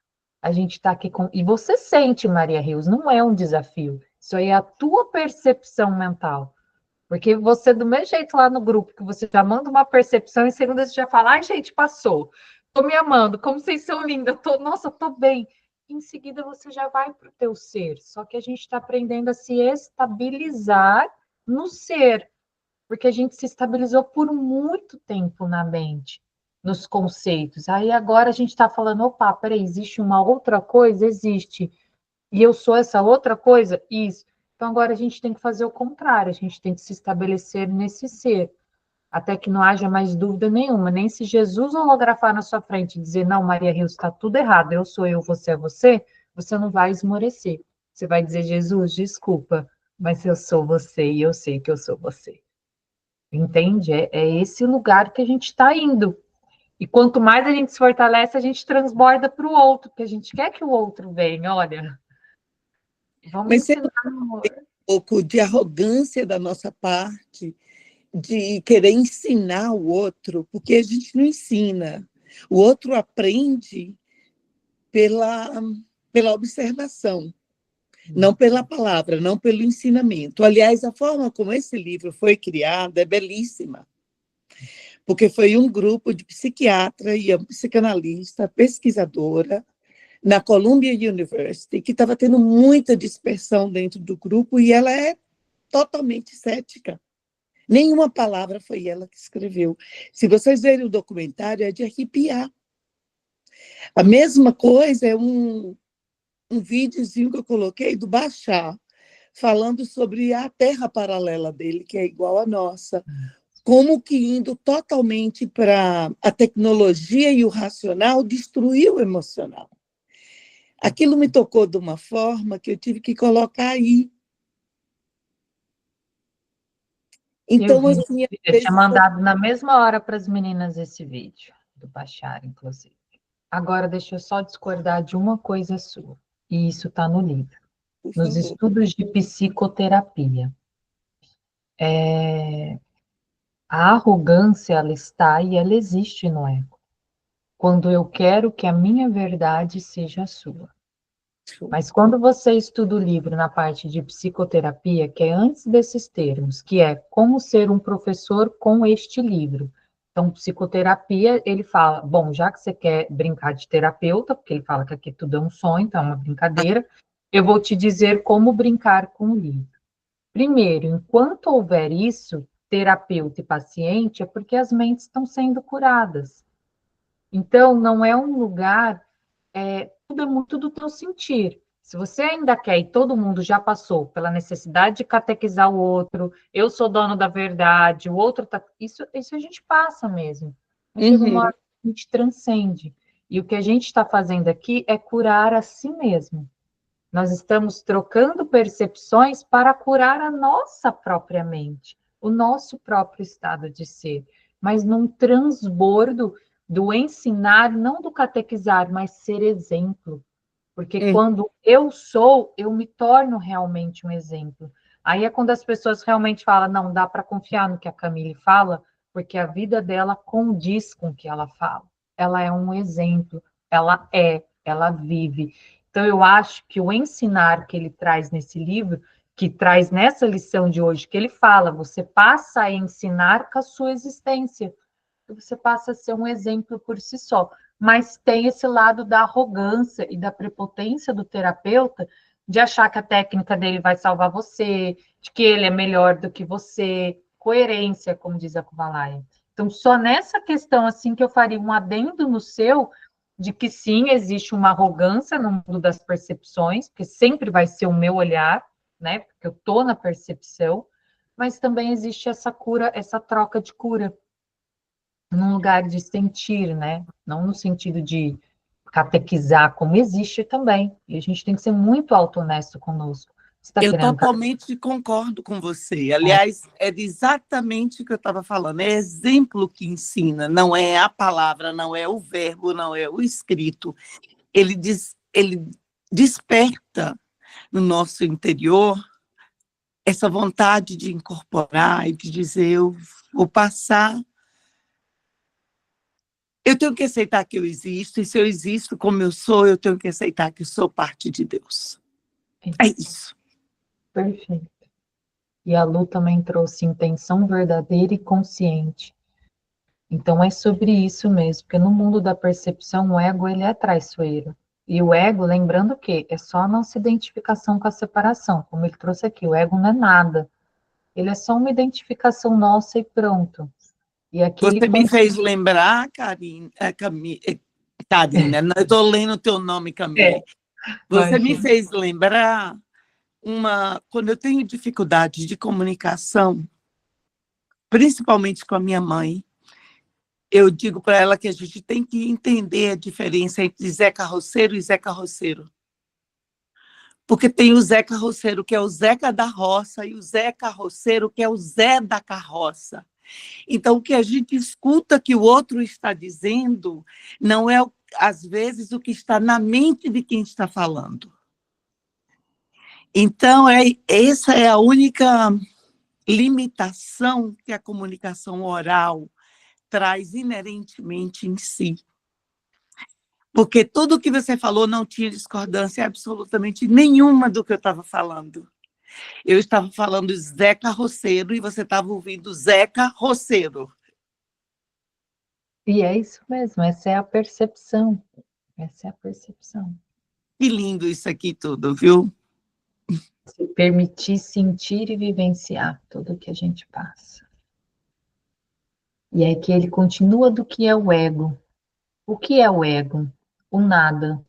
A gente está aqui com. E você sente, Maria Rios, não é um desafio. Isso aí é a tua percepção mental. Porque você, do mesmo jeito lá no grupo, que você já manda uma percepção, em segunda você já fala, ai, gente, passou. Tô me amando, como vocês são lindas, nossa, tô bem. Em seguida você já vai para o teu ser. Só que a gente está aprendendo a se estabilizar no ser. Porque a gente se estabilizou por muito tempo na mente, nos conceitos. Aí agora a gente está falando, opa, peraí, existe uma outra coisa? Existe. E eu sou essa outra coisa? Isso. Então agora a gente tem que fazer o contrário, a gente tem que se estabelecer nesse ser, até que não haja mais dúvida nenhuma, nem se Jesus holografar na sua frente e dizer, não, Maria Rios, está tudo errado, eu sou eu, você é você não vai esmorecer. Você vai dizer, Jesus, desculpa, mas eu sou você e eu sei que eu sou você. Entende? É esse lugar que a gente está indo. E quanto mais a gente se fortalece, a gente transborda para o outro, porque a gente quer que o outro venha, olha. Vamos mas você ensinar amor. um pouco de arrogância da nossa parte, de querer ensinar o outro, porque a gente não ensina. O outro aprende pela observação, não pela palavra, não pelo ensinamento. Aliás, a forma como esse livro foi criado é belíssima, porque foi um grupo de psiquiatra e psicanalista, pesquisadora, na Columbia University, que estava tendo muita dispersão dentro do grupo, e ela é totalmente cética. Nenhuma palavra foi ela que escreveu. Se vocês verem o documentário, é de arrepiar. A mesma coisa é um videozinho que eu coloquei do Bashar, falando sobre a terra paralela dele, que é igual à nossa. Como que indo totalmente para a tecnologia e o racional destruiu o emocional. Aquilo me tocou de uma forma que eu tive que colocar aí. Então, assim, Eu tinha mandado na mesma hora para as meninas esse vídeo, do Bashar, inclusive. Agora, deixa eu só discordar de uma coisa sua, e isso está no livro. Nos estudos de psicoterapia. A arrogância, ela está e ela existe no ego. Quando eu quero que a minha verdade seja a sua. Mas quando você estuda o livro na parte de psicoterapia, que é antes desses termos, que é como ser um professor com este livro, Então, psicoterapia, ele fala, bom, já que você quer brincar de terapeuta, porque ele fala que aqui tudo é um sonho, então é uma brincadeira, eu vou te dizer como brincar com o livro. Primeiro, enquanto houver isso, terapeuta e paciente, é porque as mentes estão sendo curadas. Então, não é um lugar, tudo é muito do teu sentir. Se você ainda quer, e todo mundo já passou pela necessidade de catequizar o outro, eu sou dono da verdade, o outro tá. Isso a gente passa mesmo. Mas chega uma hora que a gente transcende. E o que a gente está fazendo aqui é curar a si mesmo. Nós estamos trocando percepções para curar a nossa própria mente, o nosso próprio estado de ser, mas num transbordo do ensinar, não do catequizar, mas ser exemplo. Porque quando eu sou, eu me torno realmente um exemplo. Aí é quando as pessoas realmente falam, não, dá para confiar no que a Camille fala, porque a vida dela condiz com o que ela fala. Ela é um exemplo, ela vive. Então, eu acho que o ensinar que ele traz nesse livro, que traz nessa lição de hoje, que ele fala, você passa a ensinar com a sua existência, você passa a ser um exemplo por si só. Mas tem esse lado da arrogância e da prepotência do terapeuta de achar que a técnica dele vai salvar você, de que ele é melhor do que você, coerência, como diz a Kuvalaya. Então, só nessa questão assim que eu faria um adendo no seu, de que sim, existe uma arrogância no mundo das percepções, porque sempre vai ser o meu olhar, né? Porque eu estou na percepção, mas também existe essa cura, essa troca de cura num lugar de sentir, né? Não no sentido de catequizar, como existe também. E a gente tem que ser muito auto-honesto conosco. Você está Eu querendo... totalmente concordo com você. Aliás, é exatamente o que eu estava falando. É exemplo que ensina, não é a palavra, não é o verbo, não é o escrito. Ele desperta no nosso interior essa vontade de incorporar e de dizer, eu vou passar. Eu tenho que aceitar que eu existo, e se eu existo como eu sou, eu tenho que aceitar que eu sou parte de Deus. É isso. Perfeito. E a Lu também trouxe intenção verdadeira e consciente. Então é sobre isso mesmo, porque no mundo da percepção, o ego ele é traiçoeiro. E o ego, lembrando que é só a nossa identificação com a separação, como ele trouxe aqui, o ego não é nada. Ele é só uma identificação nossa e pronto. E aqui Você ele me fez lembrar, Karina, eu estou lendo o teu nome, Camille. Você me fez lembrar quando eu tenho dificuldade de comunicação, principalmente com a minha mãe, eu digo para ela que a gente tem que entender a diferença entre Zé Carroceiro e Zé Carroceiro. Porque tem o Zé Carroceiro, que é o Zeca da roça, e o Zé Carroceiro, que é o Zé da carroça. Então, o que a gente escuta que o outro está dizendo não é, às vezes, o que está na mente de quem está falando. Então, essa é a única limitação que a comunicação oral traz inerentemente em si. Porque tudo o que você falou não tinha discordância absolutamente nenhuma do que eu estava falando. Eu estava falando Zé Carroceiro e você estava ouvindo Zeca Roceiro. E é isso mesmo, essa é a percepção. Essa é a percepção. Que lindo isso aqui tudo, viu? Se permitir sentir e vivenciar tudo que a gente passa. E é que ele continua do que é o ego. O que é o ego? O nada,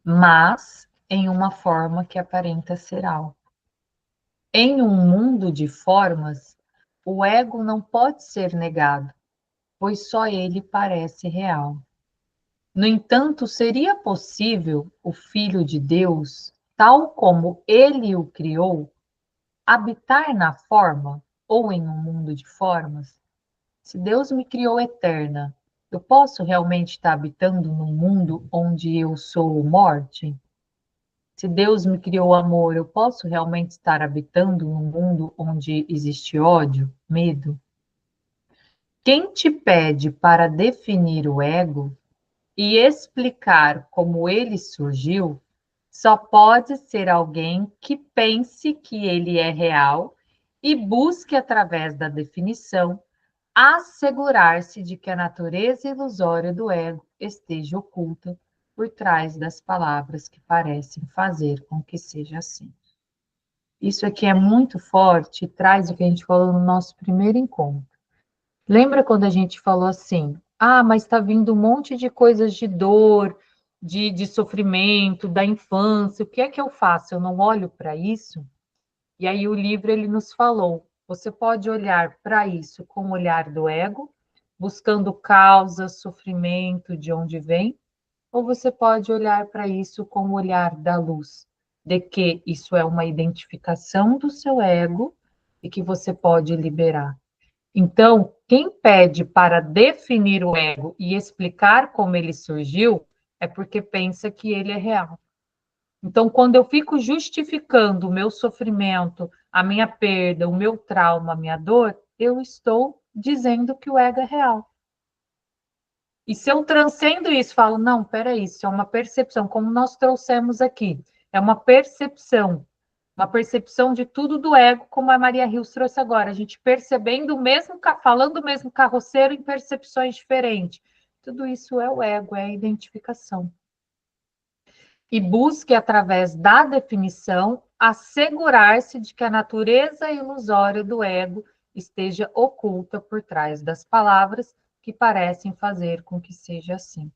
mas em uma forma que aparenta ser algo. Em um mundo de formas, o ego não pode ser negado, pois só ele parece real. No entanto, seria possível o Filho de Deus, tal como ele o criou, habitar na forma ou em um mundo de formas? Se Deus me criou eterna, eu posso realmente estar habitando num mundo onde eu sou morte? Se Deus me criou amor, eu posso realmente estar habitando num mundo onde existe ódio, medo? Quem te pede para definir o ego e explicar como ele surgiu, só pode ser alguém que pense que ele é real e busque, através da definição, assegurar-se de que a natureza ilusória do ego esteja oculta por trás das palavras que parecem fazer com que seja assim. Isso aqui é muito forte e traz o que a gente falou no nosso primeiro encontro. Lembra quando a gente falou assim, mas está vindo um monte de coisas de dor, de sofrimento, da infância, o que é que eu faço? Eu não olho para isso? E aí o livro ele nos falou, você pode olhar para isso com o olhar do ego, buscando causa, sofrimento, de onde vem, ou você pode olhar para isso com o olhar da luz, de que isso é uma identificação do seu ego e que você pode liberar. Então, quem pede para definir o ego e explicar como ele surgiu, é porque pensa que ele é real. Então, quando eu fico justificando o meu sofrimento, a minha perda, o meu trauma, a minha dor, eu estou dizendo que o ego é real. E se eu transcendo isso, falo, não, peraí, isso é uma percepção, como nós trouxemos aqui, é uma percepção de tudo do ego, como a Maria Rios trouxe agora, a gente percebendo o mesmo, falando o mesmo carroceiro em percepções diferentes. Tudo isso é o ego, é a identificação. E busque, através da definição, assegurar-se de que a natureza ilusória do ego esteja oculta por trás das palavras que parecem fazer com que seja assim.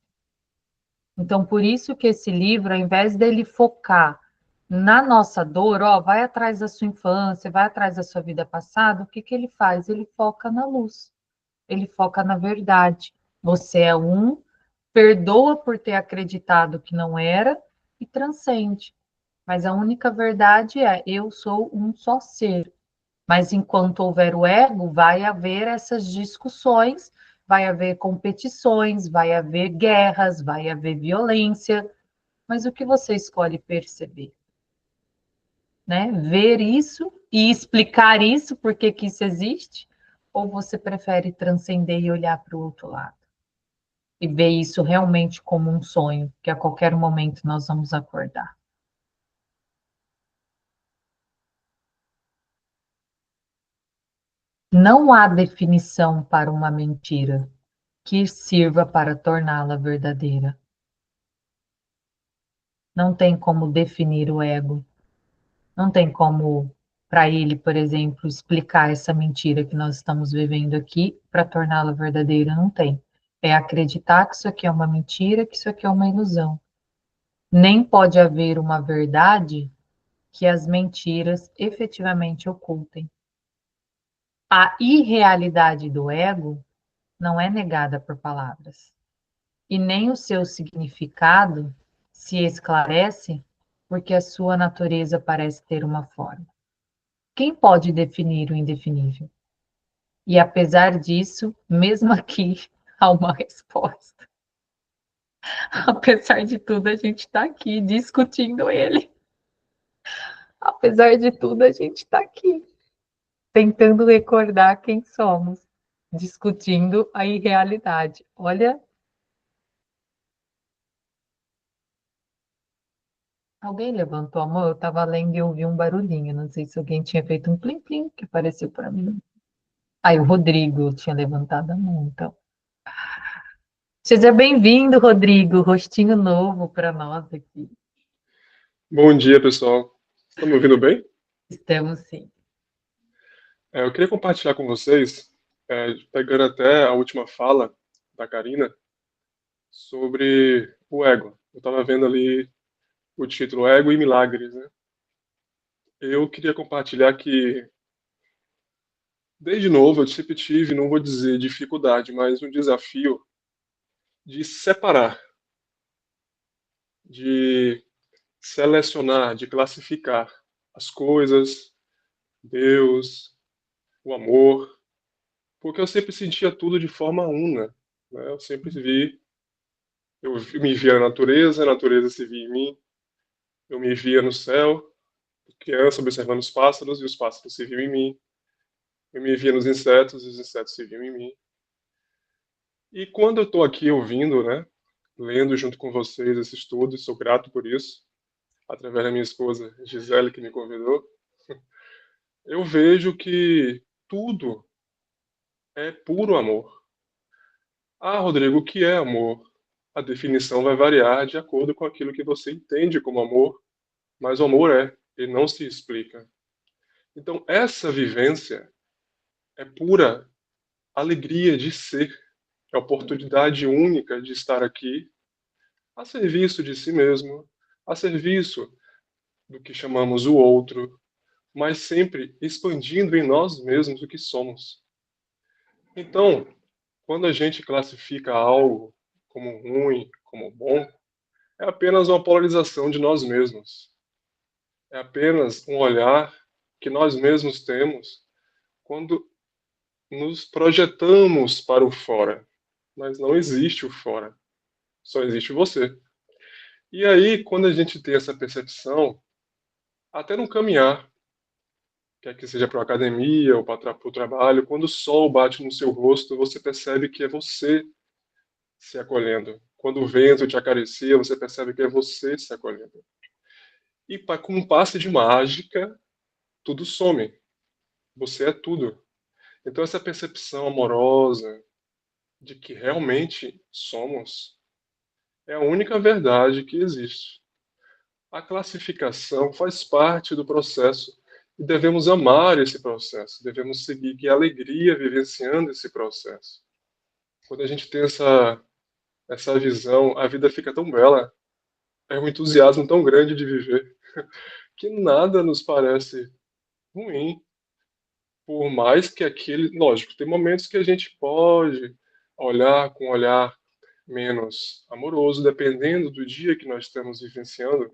Então, por isso que esse livro, ao invés dele focar na nossa dor, vai atrás da sua infância, vai atrás da sua vida passada, o que ele faz? Ele foca na luz, ele foca na verdade. Você é um, perdoa por ter acreditado que não era e transcende. Mas a única verdade é, eu sou um só ser. Mas enquanto houver o ego, vai haver essas discussões, vai haver competições, vai haver guerras, vai haver violência. Mas o que você escolhe perceber? Né? Ver isso e explicar isso, por que isso existe? Ou você prefere transcender e olhar para o outro lado? E ver isso realmente como um sonho, que a qualquer momento nós vamos acordar. Não há definição para uma mentira que sirva para torná-la verdadeira. Não tem como definir o ego. Não tem como, para ele, por exemplo, explicar essa mentira que nós estamos vivendo aqui para torná-la verdadeira. Não tem. É acreditar que isso aqui é uma mentira, que isso aqui é uma ilusão. Nem pode haver uma verdade que as mentiras efetivamente ocultem. A irrealidade do ego não é negada por palavras. E nem o seu significado se esclarece porque a sua natureza parece ter uma forma. Quem pode definir o indefinível? E apesar disso, mesmo aqui, há uma resposta. Apesar de tudo, a gente está aqui discutindo ele. Apesar de tudo, a gente está aqui, tentando recordar quem somos, discutindo a irrealidade. Olha. Alguém levantou a mão? Eu estava lendo e ouvi um barulhinho. Não sei se alguém tinha feito um plim-plim que apareceu para mim. Aí o Rodrigo tinha levantado a mão, então. Seja bem-vindo, Rodrigo. Rostinho novo para nós aqui. Bom dia, pessoal. Estão me ouvindo bem? Estamos sim. Eu queria compartilhar com vocês, pegando até a última fala da Karina, sobre o ego. Eu estava vendo ali o título Ego e Milagres, né? Eu queria compartilhar que, desde novo, eu sempre tive, não vou dizer dificuldade, mas um desafio de separar, de selecionar, de classificar as coisas, Deus, o amor, porque eu sempre sentia tudo de forma una, né? Eu me via na natureza, a natureza se via em mim, eu me via no céu, criança observando os pássaros e os pássaros se viam em mim, eu me via nos insetos e os insetos se viam em mim. E quando eu estou aqui ouvindo, né, lendo junto com vocês esse estudo, e sou grato por isso, através da minha esposa Gisele que me convidou, eu vejo que tudo é puro amor. Ah, Rodrigo, o que é amor? A definição vai variar de acordo com aquilo que você entende como amor, mas o amor ele não se explica. Então, essa vivência é pura alegria de ser, é a oportunidade única de estar aqui a serviço de si mesmo, a serviço do que chamamos o outro, mas sempre expandindo em nós mesmos o que somos. Então, quando a gente classifica algo como ruim, como bom, é apenas uma polarização de nós mesmos. É apenas um olhar que nós mesmos temos quando nos projetamos para o fora. Mas não existe o fora, só existe você. E aí, quando a gente tem essa percepção, até no caminhar, quer que seja para a academia ou para o trabalho, quando o sol bate no seu rosto, você percebe que é você se acolhendo. Quando o vento te acaricia, você percebe que é você se acolhendo. E com um passe de mágica, tudo some. Você é tudo. Então, essa percepção amorosa de que realmente somos é a única verdade que existe. A classificação faz parte do processo e devemos amar esse processo, devemos seguir que alegria vivenciando esse processo. Quando a gente tem essa visão, a vida fica tão bela, é um entusiasmo tão grande de viver, que nada nos parece ruim, por mais que aquele, lógico, tem momentos que a gente pode olhar com um olhar menos amoroso, dependendo do dia que nós estamos vivenciando,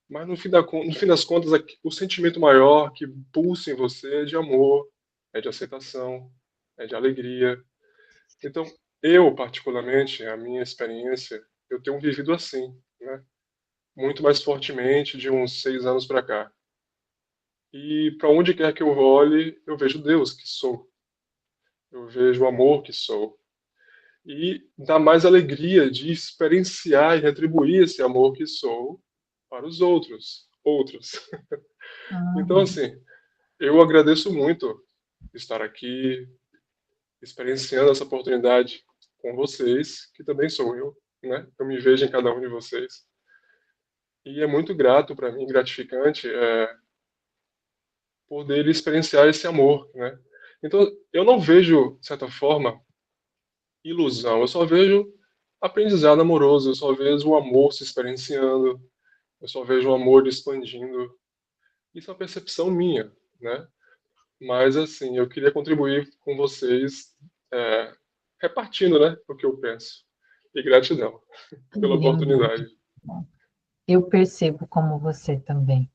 mas no fim das contas, o sentimento maior que pulsa em você é de amor, é de aceitação, é de alegria. Então, eu, particularmente, a minha experiência, eu tenho vivido assim, né? Muito mais fortemente de uns 6 anos para cá. E para onde quer que eu olhe, eu vejo Deus que sou. Eu vejo o amor que sou. E dá mais alegria de experienciar e retribuir esse amor que sou para os outros. Outros. Então, assim, eu agradeço muito estar aqui, experienciando essa oportunidade com vocês, que também sou eu, né? Eu me vejo em cada um de vocês. E é muito grato para mim, gratificante, poder experienciar esse amor, né? Então, eu não vejo, de certa forma, ilusão, eu só vejo aprendizado amoroso, eu só vejo o amor se experienciando, eu só vejo o amor expandindo. Isso é uma percepção minha, né? Mas, assim, eu queria contribuir com vocês, é, repartindo, né, o que eu penso. E gratidão Que pela lindo. oportunidade. Eu percebo como você também.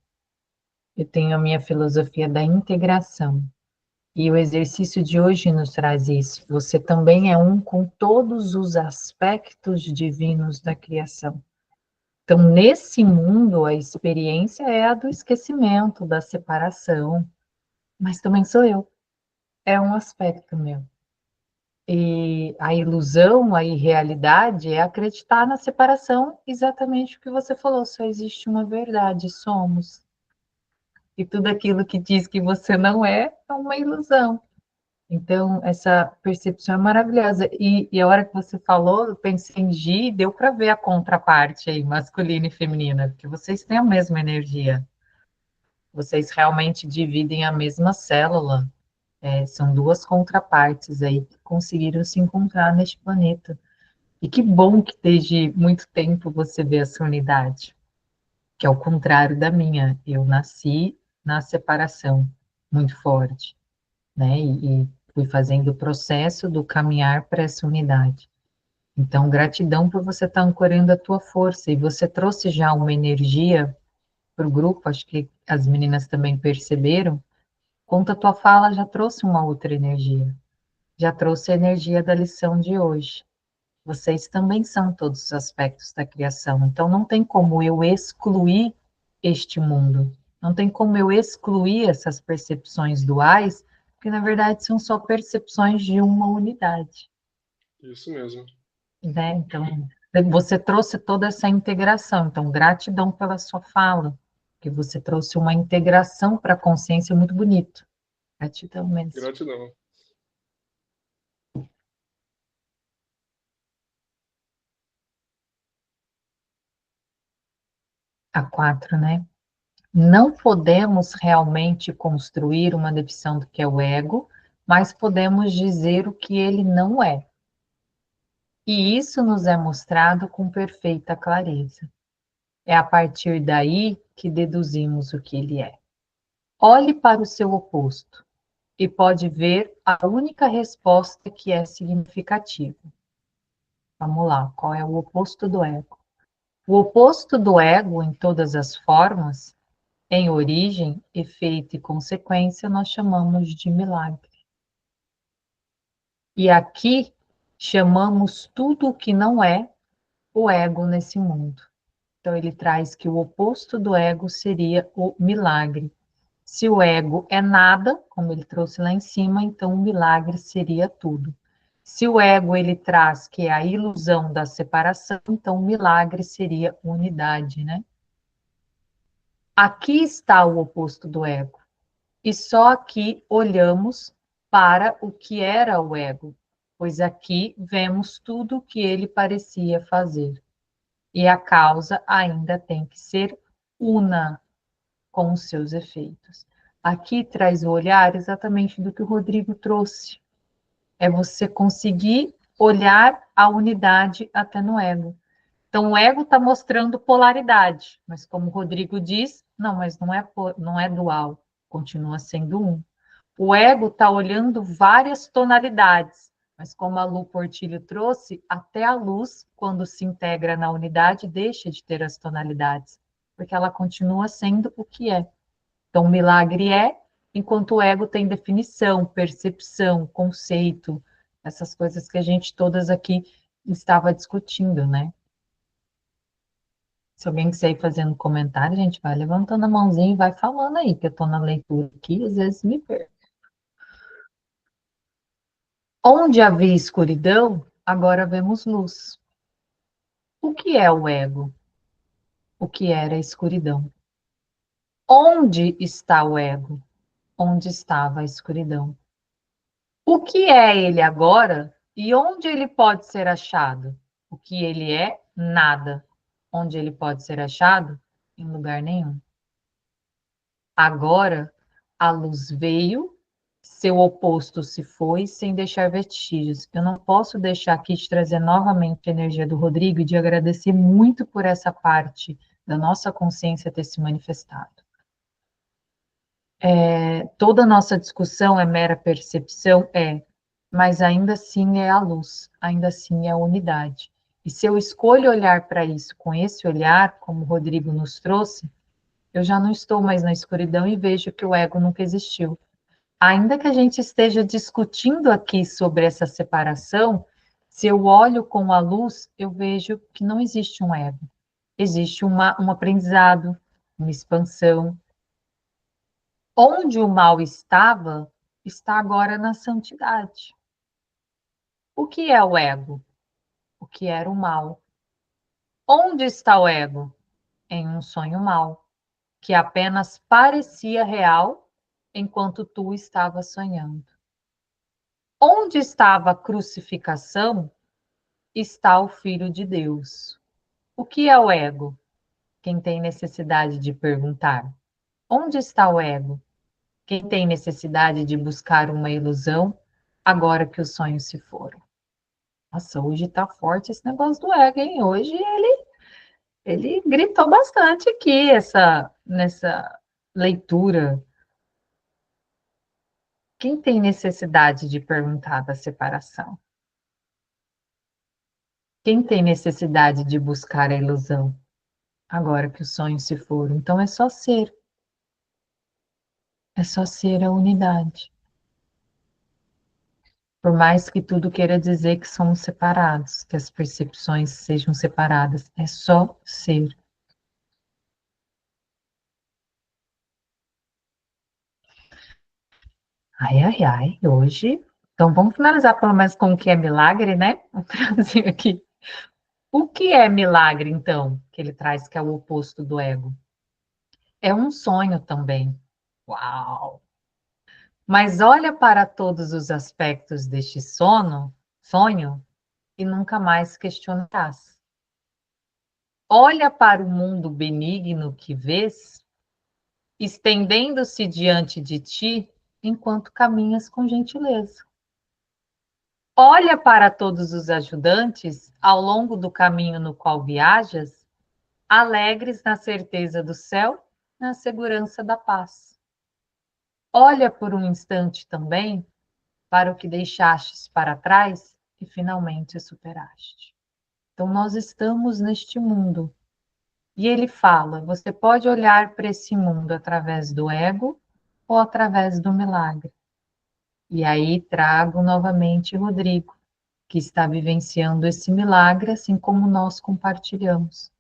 Eu tenho a minha filosofia da integração. E o exercício de hoje nos traz isso. Você também é um com todos os aspectos divinos da criação. Então, nesse mundo, a experiência é a do esquecimento, da separação, mas também sou eu. É um aspecto meu. E a ilusão, a irrealidade é acreditar na separação, exatamente o que você falou, só existe uma verdade, somos. E tudo aquilo que diz que você não é uma ilusão. Então, essa percepção é maravilhosa. E a hora que você falou, eu pensei em Gi, deu para ver a contraparte aí, masculina e feminina, porque vocês têm a mesma energia. Vocês realmente dividem a mesma célula. São duas contrapartes aí que conseguiram se encontrar neste planeta. E que bom que desde muito tempo você vê essa unidade, que é o contrário da minha. Eu nasci na separação muito forte, né? E fui fazendo o processo do caminhar para essa unidade. Então, gratidão por você estar ancorando a tua força. E você trouxe já uma energia para o grupo, acho que as meninas também perceberam. Conta a tua fala já trouxe uma outra energia. Já trouxe a energia da lição de hoje. Vocês também são todos os aspectos da criação. Então, não tem como eu excluir este mundo. Não tem como eu excluir essas percepções duais, porque, na verdade, são só percepções de uma unidade. Isso mesmo. Né? Então, você trouxe toda essa integração. Então, gratidão pela sua fala, que você trouxe uma integração para a consciência muito bonito. Gratidão mesmo. Gratidão. A 4, né? Não podemos realmente construir uma definição do que é o ego, mas podemos dizer o que ele não é. E isso nos é mostrado com perfeita clareza. É a partir daí que deduzimos o que ele é. Olhe para o seu oposto e pode ver a única resposta que é significativa. Vamos lá, qual é o oposto do ego? O oposto do ego, em todas as formas, em origem, efeito e consequência, nós chamamos de milagre. E aqui chamamos tudo o que não é o ego nesse mundo. Então, ele traz que o oposto do ego seria o milagre. Se o ego é nada, como ele trouxe lá em cima, então o milagre seria tudo. Se o ego ele traz que é a ilusão da separação, então o milagre seria unidade, né? Aqui está o oposto do ego. E só aqui olhamos para o que era o ego, pois aqui vemos tudo o que ele parecia fazer. E a causa ainda tem que ser una com os seus efeitos. Aqui traz o olhar exatamente do que o Rodrigo trouxe. É você conseguir olhar a unidade até no ego. Então, o ego está mostrando polaridade, mas como o Rodrigo diz, não, mas não é dual, continua sendo um. O ego está olhando várias tonalidades, mas como a Lu Portillo trouxe, até a luz, quando se integra na unidade, deixa de ter as tonalidades, porque ela continua sendo o que é. Então, o milagre é, enquanto o ego tem definição, percepção, conceito, essas coisas que a gente todas aqui estava discutindo, né? Se alguém quiser ir fazendo comentário, a gente vai levantando a mãozinha e vai falando aí, que eu estou na leitura aqui, às vezes me perco. Onde havia escuridão, agora vemos luz. O que é o ego? O que era a escuridão? Onde está o ego? Onde estava a escuridão? O que é ele agora e onde ele pode ser achado? O que ele é? Nada. Onde ele pode ser achado? Em lugar nenhum. Agora, a luz veio, seu oposto se foi, sem deixar vestígios. Eu não posso deixar aqui de trazer novamente a energia do Rodrigo e de agradecer muito por essa parte da nossa consciência ter se manifestado. Toda a nossa discussão é mera percepção? Mas ainda assim é a luz, ainda assim é a unidade. E se eu escolho olhar para isso com esse olhar, como o Rodrigo nos trouxe, eu já não estou mais na escuridão e vejo que o ego nunca existiu. Ainda que a gente esteja discutindo aqui sobre essa separação, se eu olho com a luz, eu vejo que não existe um ego. Existe um aprendizado, uma expansão. Onde o mal estava, está agora na santidade. O que é o ego? O que era o mal? Onde está o ego? Em um sonho mau, que apenas parecia real enquanto tu estavas sonhando. Onde estava a crucificação, está o Filho de Deus. O que é o ego? Quem tem necessidade de perguntar. Onde está o ego? Quem tem necessidade de buscar uma ilusão, agora que os sonhos se foram. Nossa, hoje tá forte esse negócio do ego, hein? Hoje ele gritou bastante aqui nessa leitura. Quem tem necessidade de perguntar da separação? Quem tem necessidade de buscar a ilusão? Agora que os sonhos se foram. Então é só ser. É só ser a unidade. Por mais que tudo queira dizer que somos separados, que as percepções sejam separadas, é só ser. Ai, ai, ai, hoje. Então vamos finalizar pelo menos com o que é milagre, né? Vou trazer aqui. O que é milagre, então, que ele traz que é o oposto do ego? É um sonho também. Uau! Mas olha para todos os aspectos deste sonho, e nunca mais questionarás. olha para o mundo benigno que vês, estendendo-se diante de ti, enquanto caminhas com gentileza. Olha para todos os ajudantes ao longo do caminho no qual viajas, alegres na certeza do céu, na segurança da paz. Olha por um instante também para o que deixastes para trás e finalmente superaste. Então, nós estamos neste mundo. E ele fala, você pode olhar para esse mundo através do ego ou através do milagre. E aí trago novamente Rodrigo, que está vivenciando esse milagre, assim como nós compartilhamos.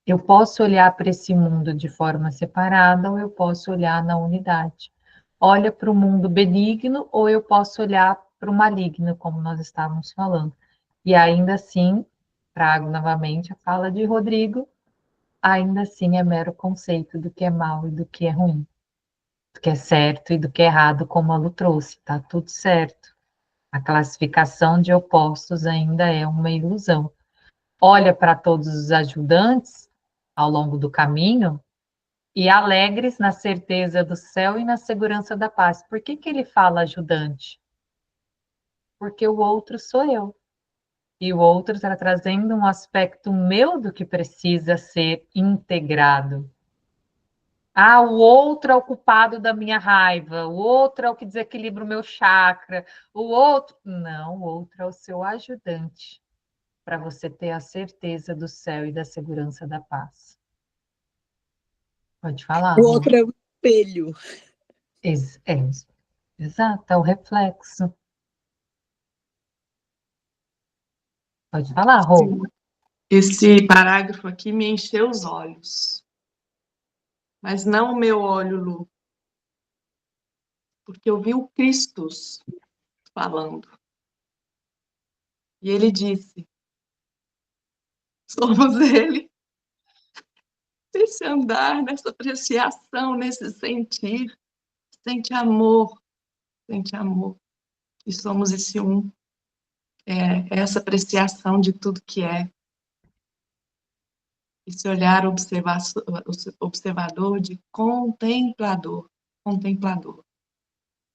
Eu posso olhar para esse mundo de forma separada ou eu posso olhar na unidade. Olha para o mundo benigno ou eu posso olhar para o maligno, como nós estávamos falando. E ainda assim, trago novamente a fala de Rodrigo, ainda assim é mero conceito do que é mal e do que é ruim. Do que é certo e do que é errado, como a Lu trouxe, tá tudo certo. A classificação de opostos ainda é uma ilusão. Olha para todos os ajudantes ao longo do caminho e alegres na certeza do céu e na segurança da paz. Por que ele fala ajudante? Porque o outro sou eu. E o outro está trazendo um aspecto meu do que precisa ser integrado. Ah, o outro é o culpado da minha raiva, o outro é o que desequilibra o meu chakra, o outro... Não, o outro é o seu ajudante, para você ter a certeza do céu e da segurança da paz. Pode falar, O Rô. outro é o espelho. Exato, é o reflexo. Pode falar, Rô. Esse parágrafo aqui me encheu os olhos. Mas não o meu olho, Lu, porque eu vi o Cristo falando. E ele disse: somos ele. Nesse andar, nessa apreciação, nesse sentir, sente amor, sente amor. E somos esse um. É essa apreciação de tudo que é. Esse olhar observador de contemplador, contemplador,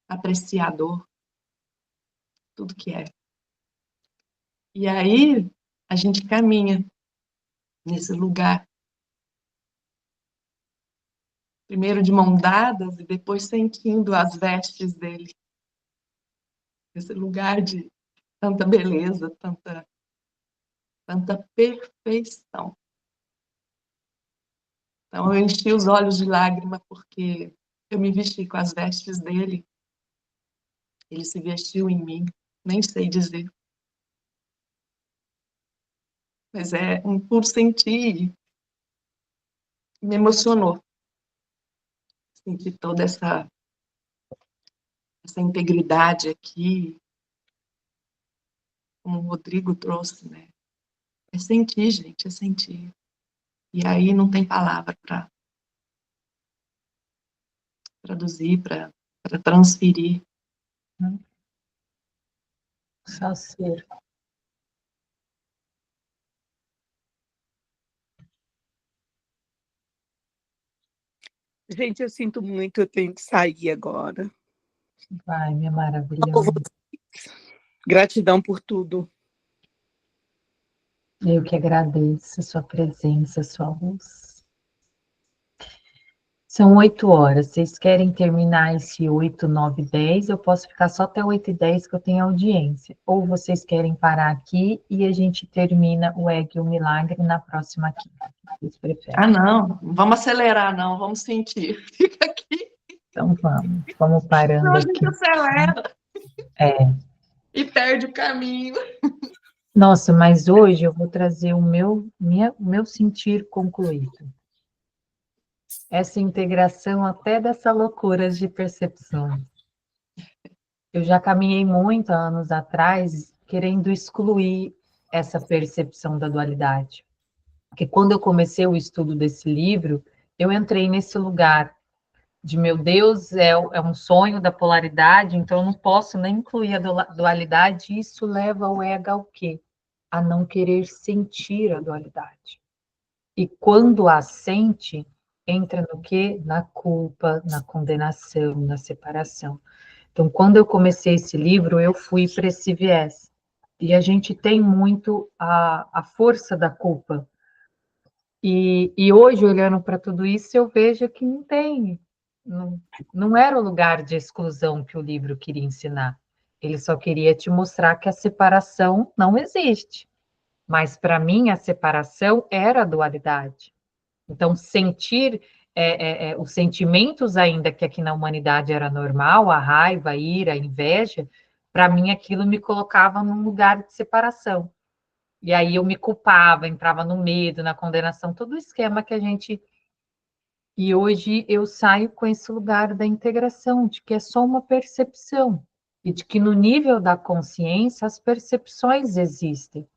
apreciador, tudo que é. E aí a gente caminha nesse lugar, primeiro de mão dadas e depois sentindo as vestes dele. Esse lugar de tanta beleza, tanta perfeição. Então eu enchi os olhos de lágrima porque eu me vesti com as vestes dele. Ele se vestiu em mim, nem sei dizer. Mas é um puro sentir, me emocionou. Sentir toda essa integridade aqui, como o Rodrigo trouxe, né? É sentir, gente, é sentir. E aí não tem palavra para traduzir, para transferir. Só ser. Gente, eu sinto muito, eu tenho que sair agora. Vai, minha maravilhosa. Gratidão por tudo. Eu que agradeço a sua presença, a sua luz. São 8 horas. Vocês querem terminar esse 8, 9, 10? Eu posso ficar só até 8h10 que eu tenho audiência. Ou vocês querem parar aqui e a gente termina o Ego e o Milagre na próxima quinta? Vocês preferem? Ah, não vamos acelerar, não, vamos sentir. Fica aqui. Então vamos parando Não, a aqui. gente acelera. É. E perde o caminho. Nossa, mas hoje eu vou trazer o meu sentir concluído. Essa integração até dessa loucura de percepção. Eu já caminhei muito há anos atrás querendo excluir essa percepção da dualidade. Porque quando eu comecei o estudo desse livro, eu entrei nesse lugar de, meu Deus, é um sonho da polaridade, então eu não posso nem incluir a dualidade, e isso leva o ego ao quê? a não querer sentir a dualidade. E quando a sente, entra no quê? Na culpa, na condenação, na separação. Então, quando eu comecei esse livro, eu fui para esse viés. E a gente tem muito a força da culpa. E hoje, olhando para tudo isso, eu vejo que não tem. Não era o lugar de exclusão que o livro queria ensinar. Ele só queria te mostrar que a separação não existe. Mas, para mim, a separação era a dualidade. Então, sentir os sentimentos, ainda que aqui na humanidade era normal, a raiva, a ira, a inveja, para mim aquilo me colocava num lugar de separação. E aí eu me culpava, entrava no medo, na condenação, todo o esquema que a gente... E hoje eu saio com esse lugar da integração, de que é só uma percepção, e de que no nível da consciência as percepções existem.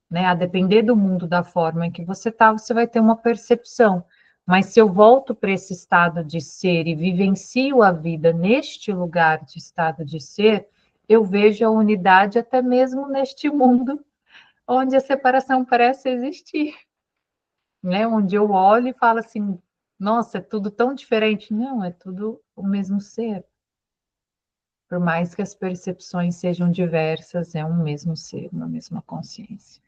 Né? A depender do mundo, da forma em que você está, você vai ter uma percepção. Mas se eu volto para esse estado de ser e vivencio a vida neste lugar de estado de ser, eu vejo a unidade até mesmo neste mundo onde a separação parece existir. Né? Onde eu olho e falo assim, nossa, é tudo tão diferente. Não, é tudo o mesmo ser. Por mais que as percepções sejam diversas, é um mesmo ser, uma mesma consciência.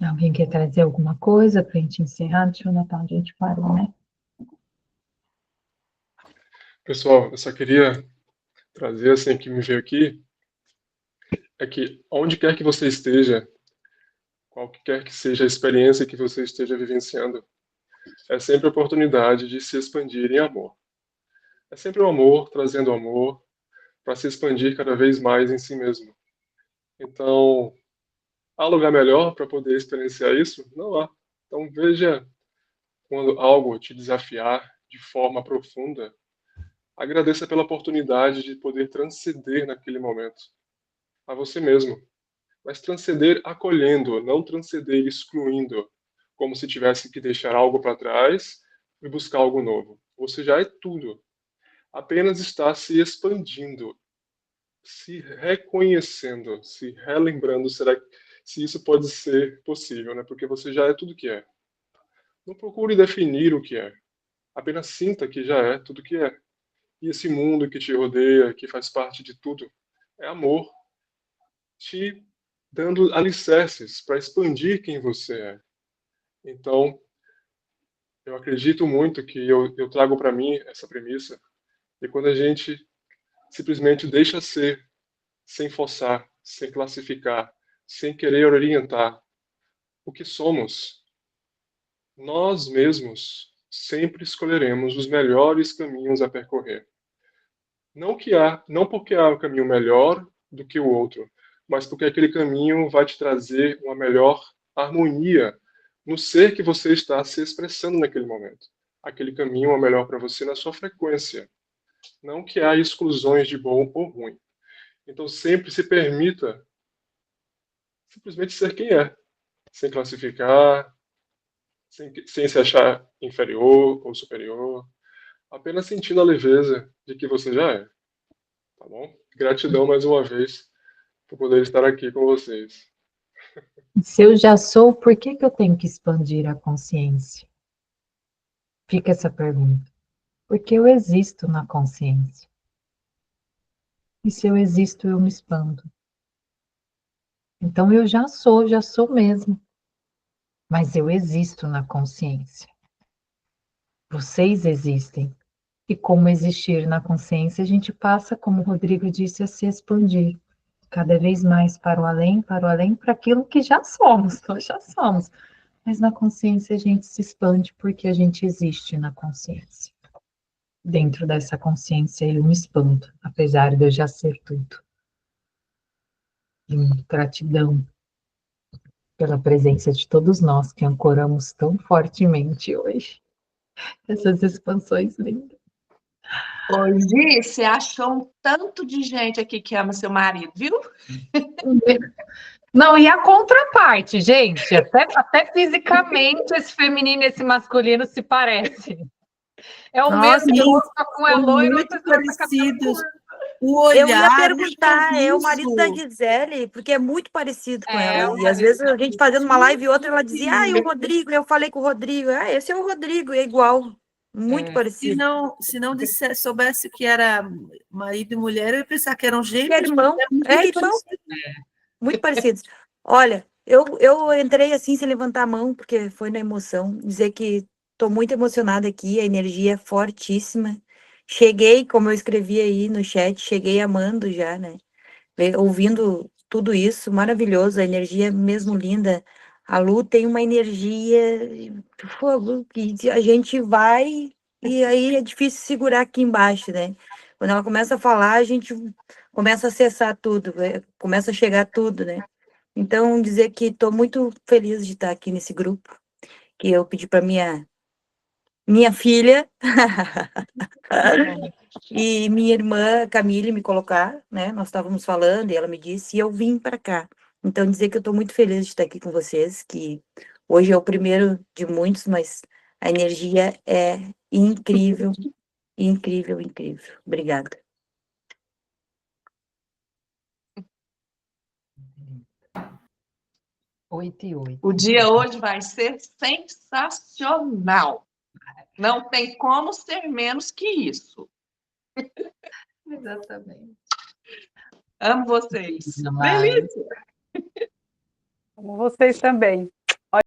Alguém quer trazer alguma coisa para a gente encerrar? Deixa eu notar onde a gente parou, né? Pessoal, eu só queria trazer, assim, que me veio aqui, é que onde quer que você esteja, qualquer que seja a experiência que você esteja vivenciando, é sempre a oportunidade de se expandir em amor. É sempre o amor trazendo amor para se expandir cada vez mais em si mesmo. Então, há lugar melhor para poder experienciar isso? Não há. Então, veja quando algo te desafiar de forma profunda, agradeça pela oportunidade de poder transcender naquele momento a você mesmo. Mas transcender acolhendo, não transcender excluindo, como se tivesse que deixar algo para trás e buscar algo novo. Você já é tudo. Apenas está se expandindo, se reconhecendo, se relembrando, se isso pode ser possível, né? Porque você já é tudo que é. Não procure definir o que é. Apenas sinta que já é tudo que é. E esse mundo que te rodeia, que faz parte de tudo, é amor, te dando alicerces para expandir quem você é. Então, eu acredito muito que eu trago para mim essa premissa, e quando a gente simplesmente deixa ser, sem forçar, sem classificar, sem querer orientar o que somos, nós mesmos sempre escolheremos os melhores caminhos a percorrer. Não porque há um caminho melhor do que o outro, mas porque aquele caminho vai te trazer uma melhor harmonia no ser que você está se expressando naquele momento. Aquele caminho é melhor para você na sua frequência. Não que há exclusões de bom ou ruim. Então sempre se permita simplesmente ser quem é, sem classificar, sem se achar inferior ou superior, apenas sentindo a leveza de que você já é. Tá bom? Gratidão mais uma vez por poder estar aqui com vocês. Se eu já sou, por que eu tenho que expandir a consciência? Fica essa pergunta. Porque eu existo na consciência. E se eu existo, eu me expando. Então eu já sou mesmo. Mas eu existo na consciência. Vocês existem. E como existir na consciência, a gente passa, como o Rodrigo disse, a se expandir. Cada vez mais para o além, para aquilo que já somos, nós já somos. Mas na consciência a gente se expande porque a gente existe na consciência. Dentro dessa consciência eu me expando, apesar de eu já ser tudo. E gratidão pela presença de todos nós que ancoramos tão fortemente hoje. Essas expansões lindas. Hoje você achou um tanto de gente aqui que ama seu marido, viu? Não, e a contraparte, gente, até fisicamente esse feminino e esse masculino se parecem. É o Nossa, mesmo que uma é loira, muito outra é parecidos. O Eu ia olhar, perguntar, é o marido da sorriso. Gisele, porque é muito parecido com É, ela. o E às marido vezes da a gente fazendo uma live e outra, ela dizia, e o Sim. Rodrigo, eu falei com o Rodrigo, esse é o Rodrigo, é igual, muito É. parecido. Se não soubesse que era marido e mulher, eu ia pensar que eram Que é gêmeos, irmão, é muito é irmão, parecido. muito parecidos. Olha, eu entrei assim sem levantar a mão, porque foi na emoção, dizer que estou muito emocionada aqui, a energia é fortíssima. Cheguei, como eu escrevi aí no chat, cheguei amando já, né? Ouvindo tudo isso, maravilhoso, a energia é mesmo linda. A Lu tem uma energia de fogo que a gente vai e aí é difícil segurar aqui embaixo, né? Quando ela começa a falar, a gente começa a acessar tudo, começa a chegar tudo, né? Então, dizer que estou muito feliz de estar aqui nesse grupo, que eu pedi para minha filha e minha irmã Camille me colocar, né? Nós estávamos falando e ela me disse, e eu vim para cá. Então, dizer que eu estou muito feliz de estar aqui com vocês, que hoje é o primeiro de muitos, mas a energia é incrível, incrível, incrível. Obrigada. Oito e oito. O dia hoje vai ser sensacional. Não tem como ser menos que isso. Exatamente. Amo vocês. Demais. Delícia! Vocês também.